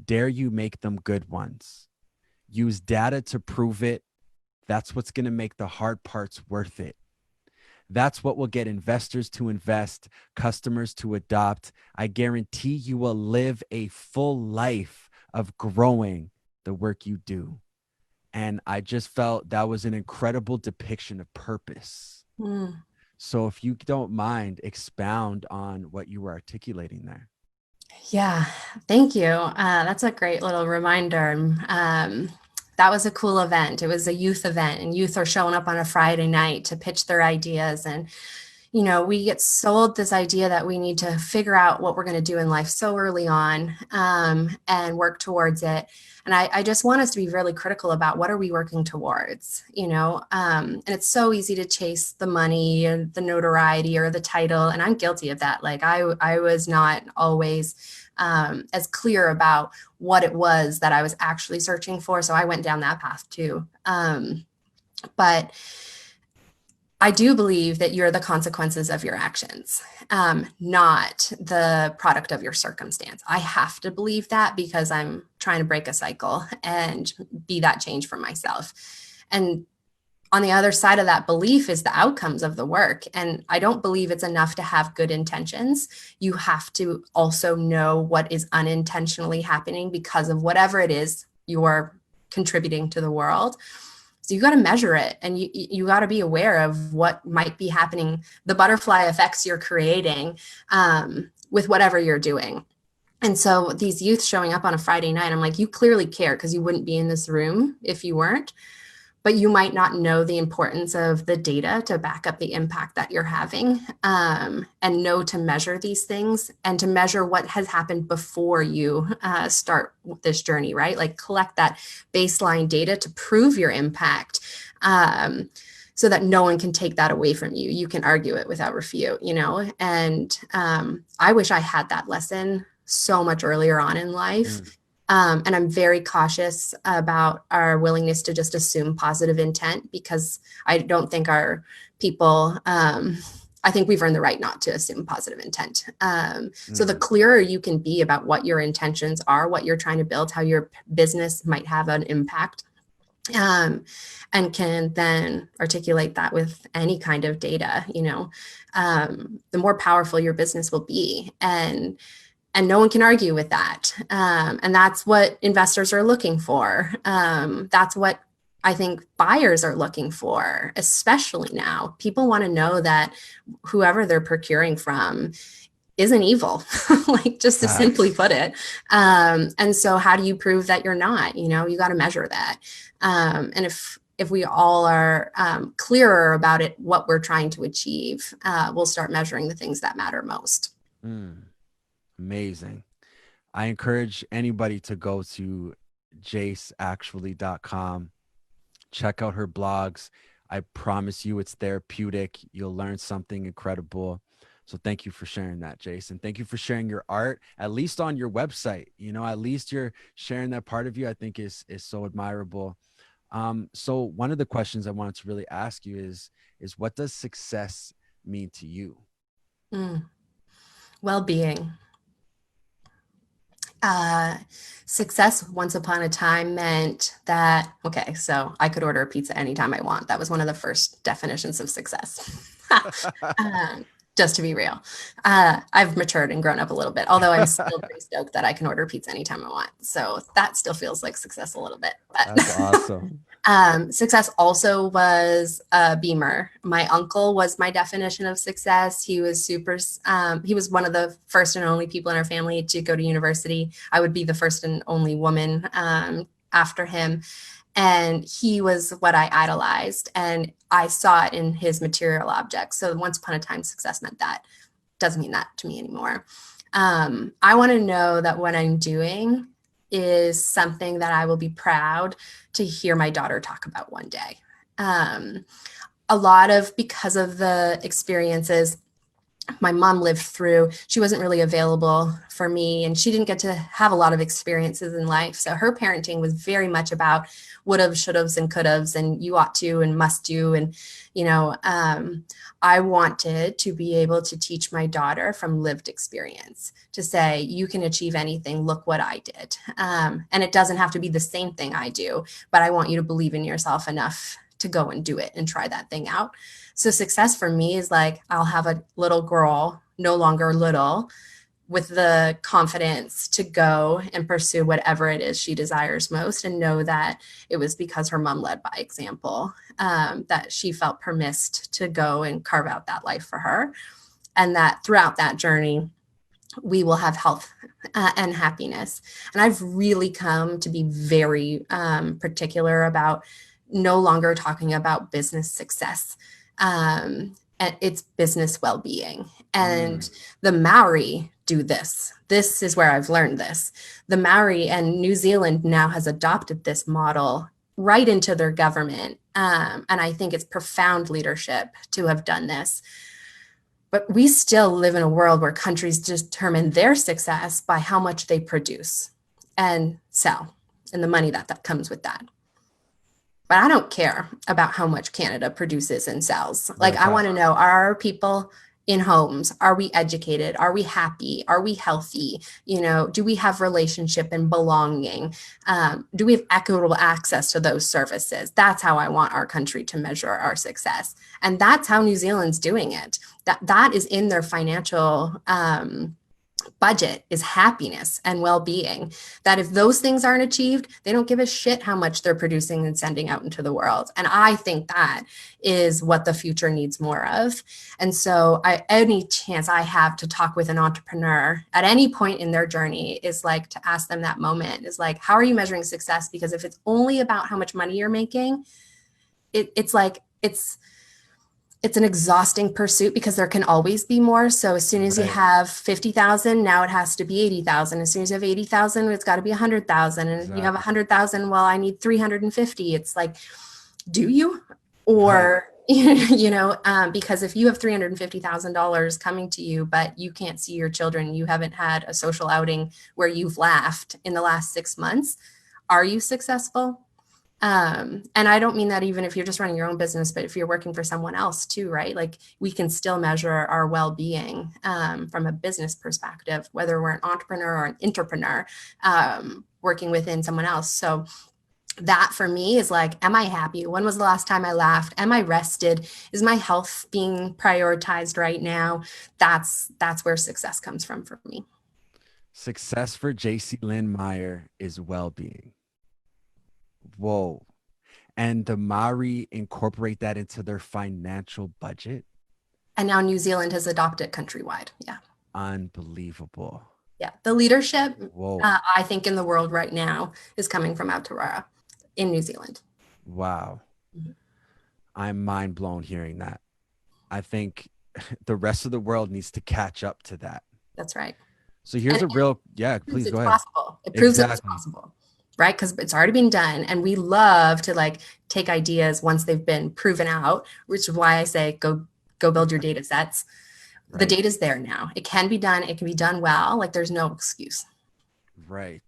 Dare you make them good ones. Use data to prove it. That's what's going to make the hard parts worth it. That's what will get investors to invest, customers to adopt. I guarantee you will live a full life of growing the work you do." And I just felt that was an incredible depiction of purpose. Mm. So if you don't mind, expound on what you were articulating there. Yeah, thank you. That's a great little reminder. That was a cool event. It was a youth event, and youth are showing up on a Friday night to pitch their ideas. And, you know, we get sold this idea that we need to figure out what we're going to do in life so early on and work towards it. And I just want us to be really critical about what are we working towards, you know, and it's so easy to chase the money or the notoriety or the title. And I'm guilty of that. Like I was not always as clear about what it was that I was actually searching for. So I went down that path too. But I do believe that you're the consequences of your actions, not the product of your circumstance. I have to believe that because I'm trying to break a cycle and be that change for myself. And on the other side of that belief is the outcomes of the work. And I don't believe it's enough to have good intentions. You have to also know what is unintentionally happening because of whatever it is you're contributing to the world. So you got to measure it, and you got to be aware of what might be happening, the butterfly effects you're creating with whatever you're doing. And so these youth showing up on a Friday night, I'm like, you clearly care because you wouldn't be in this room if you weren't. But you might not know the importance of the data to back up the impact that you're having and know to measure these things and to measure what has happened before you start this journey, right? Like collect that baseline data to prove your impact so that no one can take that away from you. You can argue it without refute, you know? And I wish I had that lesson so much earlier on in life. Mm. And I'm very cautious about our willingness to just assume positive intent because I don't think our people, I think we've earned the right not to assume positive intent. So the clearer you can be about what your intentions are, what you're trying to build, how your business might have an impact, um, and can then articulate that with any kind of data, the more powerful your business will be. And no one can argue with that. And that's what investors are looking for. That's what I think buyers are looking for, especially now. People want to know that whoever they're procuring from isn't evil, like just to simply Facts. put it. And so how do you prove that you're not? You got to measure that. And if we all are clearer about it, what we're trying to achieve, we'll start measuring the things that matter most. Mm, amazing. I encourage anybody to go to jaceactually.com, check out her blogs. I promise you it's therapeutic. You'll learn something incredible. So thank you for sharing that, Jason. Thank you for sharing your art, at least on your website. At least you're sharing that part of you. I think is so admirable. So one of the questions I wanted to really ask you is what does success mean to you? Mm. Well-being. Uh, Success once upon a time meant that, okay, so I could order a pizza anytime I want. That was one of the first definitions of success. um, just to be real. I've matured and grown up a little bit, although I'm still pretty stoked that I can order pizza anytime I want. So that still feels like success a little bit. That's But awesome. success also was a Beamer. My uncle was my definition of success. He was he was one of the first and only people in our family to go to university. I would be the first and only woman after him. And he was what I idolized. And I saw it in his material objects. So once upon a time, success meant that. Doesn't mean that to me anymore. I want to know that what I'm doing is something that I will be proud to hear my daughter talk about one day. Um, a lot of, because of the experiences my mom lived through, she wasn't really available for me, and she didn't get to have a lot of experiences in life. So her parenting was very much about would have, should have, and could have, and you ought to and must do. And, I wanted to be able to teach my daughter from lived experience to say, you can achieve anything. Look what I did. And it doesn't have to be the same thing I do, but I want you to believe in yourself enough to go and do it and try that thing out. So success for me is like, I'll have a little girl, no longer little, with the confidence to go and pursue whatever it is she desires most, and know that it was because her mom led by example, that she felt permissed to go and carve out that life for her. And that throughout that journey, we will have health and happiness. And I've really come to be very particular about no longer talking about business success. And it's business well-being. And Mm, the Maori do this. This is where I've learned this. The Maori and New Zealand now has adopted this model right into their government. And I think it's profound leadership to have done this. But we still live in a world where countries determine their success by how much they produce and sell, and the money that comes with that. But I don't care about how much Canada produces and sells. Like, right. I want to Facts. know, are our people in homes? Are we educated? Are we happy? Are we healthy? Do we have relationship and belonging? Do we have equitable access to those services? That's how I want our country to measure our success. And that's how New Zealand's doing it. That is in their financial budget, is happiness and well-being. That if those things aren't achieved, they don't give a shit how much they're producing and sending out into the world. And I think that is what the future needs more of. And so any chance I have to talk with an entrepreneur at any point in their journey is like to ask them that moment, is like, how are you measuring success? Because if it's only about how much money you're making, it's like it's an exhausting pursuit, because there can always be more. So as soon as you Right. have 50,000, now it has to be 80,000. As soon as you have 80,000, it's got to be 100,000. And you have Exactly. 100,000, well, I need 350. It's like, do you? Right. Or, because if you have $350,000 coming to you, but you can't see your children, you haven't had a social outing where you've laughed in the last 6 months, are you successful? And I don't mean that even if you're just running your own business, but if you're working for someone else too, right? Like, we can still measure our well-being from a business perspective, whether we're an entrepreneur or an entrepreneur working within someone else. So That for me is like, am I happy? When was the last time I laughed? Am I rested? Is my health being prioritized right now? That's where success comes from for me. Success for JC Lynn Meyer is well-being. Whoa. And the Maori incorporate that into their financial budget. And now New Zealand has adopted countrywide. Yeah. Unbelievable. Yeah. The leadership, Whoa. I think, in the world right now is coming from Aotearoa in New Zealand. Wow. Mhm. I'm mind blown hearing that. I think the rest of the world needs to catch up to that. That's right. So And here's a real, yeah, proves please go it's ahead. possible. It proves that it's Exactly. possible, right? Because it's already been done. And we love to like take ideas once they've been proven out, which is why I say go build your data sets. The Right. data's there now. It can be done. It can be done well. Like there's no excuse. Right.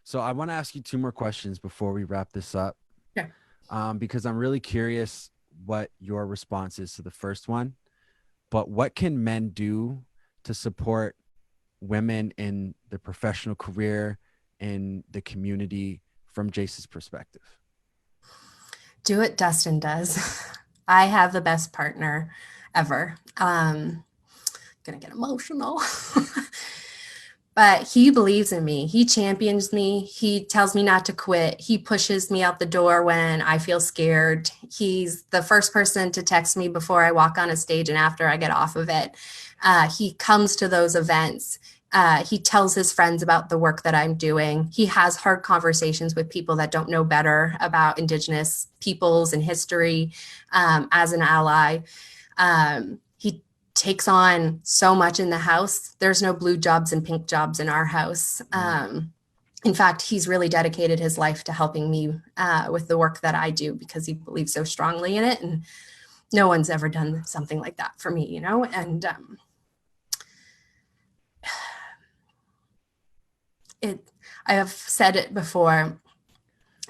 So I want to ask you two more questions before we wrap this up, Yeah. because I'm really curious what your response is to the first one. But what can men do to support women in the professional career, in the community, from Jace's perspective? Do what Dustin does. I have the best partner ever. Gonna get emotional. But he believes in me. He champions me. He tells me not to quit. He pushes me out the door when I feel scared. He's the first person to text me before I walk on a stage and after I get off of it. He comes to those events. He tells his friends about the work that I'm doing. He has hard conversations with people that don't know better about Indigenous peoples and history, as an ally. He takes on so much in the house. There's no blue jobs and pink jobs in our house. Mm. In fact, he's really dedicated his life to helping me with the work that I do because he believes so strongly in it. And no one's ever done something like that for me, you know? And it, I have said it before.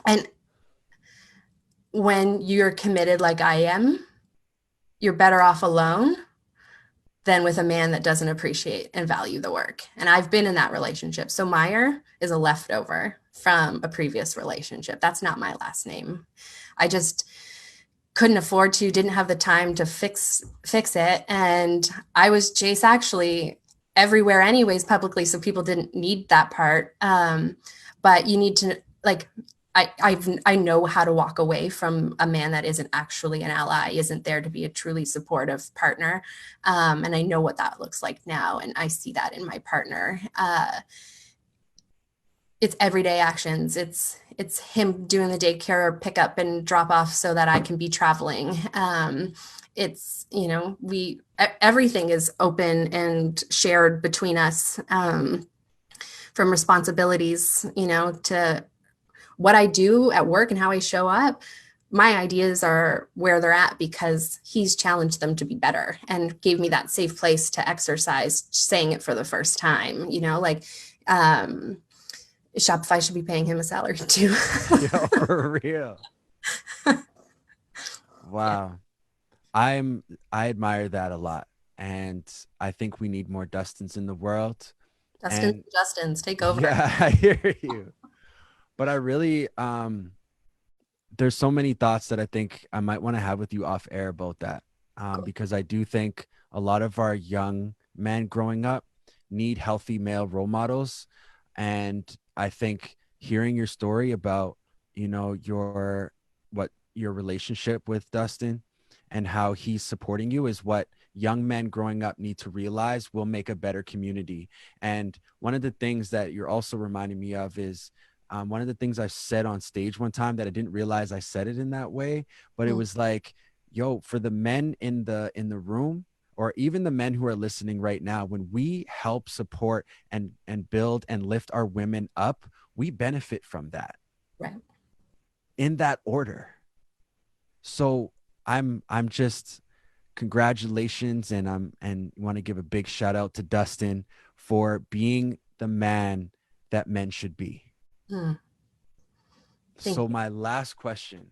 And when you're committed like I am, you're better off alone than with a man that doesn't appreciate and value the work. And I've been in that relationship. So Meyer is a leftover from a previous relationship. That's not my last name. I just couldn't afford to, didn't have the time to fix it. And I was Jace actually everywhere anyways publicly, so people didn't need that part. But you need to like I know how to walk away from a man that isn't actually an ally, isn't there to be a truly supportive partner, and I know what that looks like now, and I see that in my partner. It's everyday actions. It's him doing the daycare pickup and drop off so that I can be traveling. It's we everything is open and shared between us, from responsibilities, to what I do at work and how I show up. My ideas are where they're at because he's challenged them to be better and gave me that safe place to exercise saying it for the first time, like Shopify should be paying him a salary too. Yeah, for real. Yeah. Wow. I admire that a lot. And I think we need more Dustins in the world. And Justin's take over. yeah, I hear you. But I really there's so many thoughts that I think I might want to have with you off air about that. Cool. Because I do think a lot of our young men growing up need healthy male role models. And I think hearing your story about, your relationship with Dustin and how he's supporting you is what young men growing up need to realize will make a better community. And one of the things that you're also reminding me of is one of the things I said on stage one time that I didn't realize I said it in that way, but it Mm. was like, yo, for the men in the room, or even the men who are listening right now, when we help support and build and lift our women up, we benefit from that Right. in that order. So I'm just congratulations, and and want to give a big shout out to Dustin for being the man that men should be. Mm. Thank So you. my last question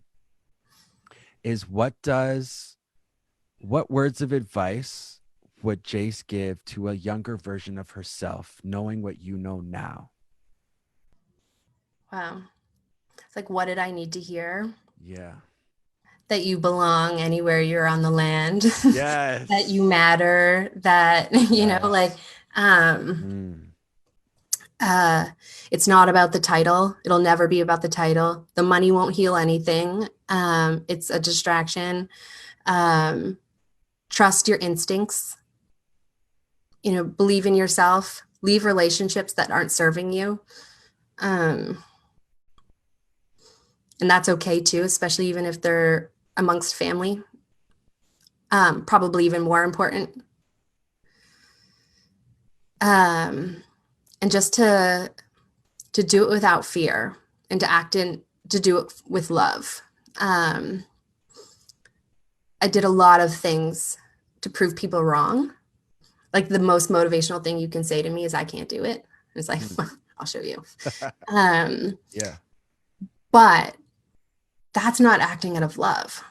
is, what words of advice would Jace give to a younger version of herself, knowing what you know now? Wow. It's like, what did I need to hear? Yeah. That you belong anywhere you're on the land, Yes. that you matter, that, you know, like, Yes. Mm. it's not about the title. It'll never be about the title. The money won't heal anything. It's a distraction. Trust your instincts. You know, believe in yourself. Leave relationships that aren't serving you. And that's okay too, especially even if they're amongst family. Probably even more important. And just to do it without fear and to do it with love. I did a lot of things to prove people wrong. Like the most motivational thing you can say to me is I can't do it. It's like, I'll show you. Yeah. But that's not acting out of love.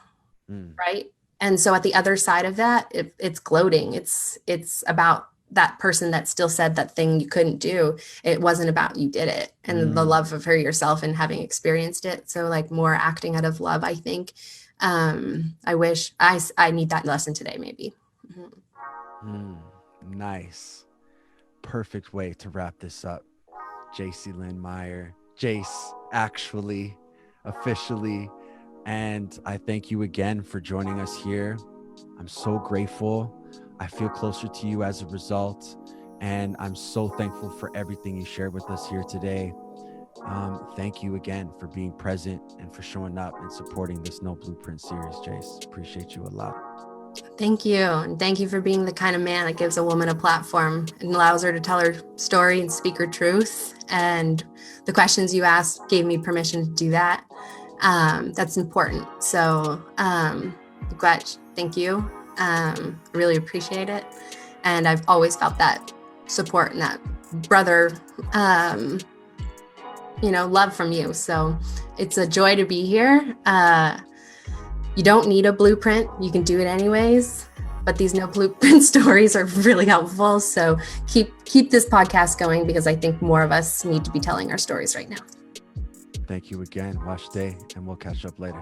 Right. And so at the other side of that, it's gloating. It's about that person that still said that thing you couldn't do. It wasn't about you did it and the love of her yourself and having experienced it. So like more acting out of love, I think. I wish I need that lesson today, maybe. Nice. Perfect way to wrap this up. Jace Lynn Meyer, Jace, actually, officially. And I thank you again for joining us here. I'm so grateful. I feel closer to you as a result. And I'm so thankful for everything you shared with us here today. Thank you again for being present and for showing up and supporting this No Blueprint series, Jace. Appreciate you a lot. Thank you. And thank you for being the kind of man that gives a woman a platform and allows her to tell her story and speak her truth. And the questions you asked gave me permission to do that. That's important. So glad. Thank you. Really appreciate it. And I've always felt that support and that brother, love from you. So it's a joy to be here. You don't need a blueprint. You can do it anyways. But these No Blueprint stories are really helpful. So keep this podcast going because I think more of us need to be telling our stories right now. Thank you again. Wash day, and we'll catch up later.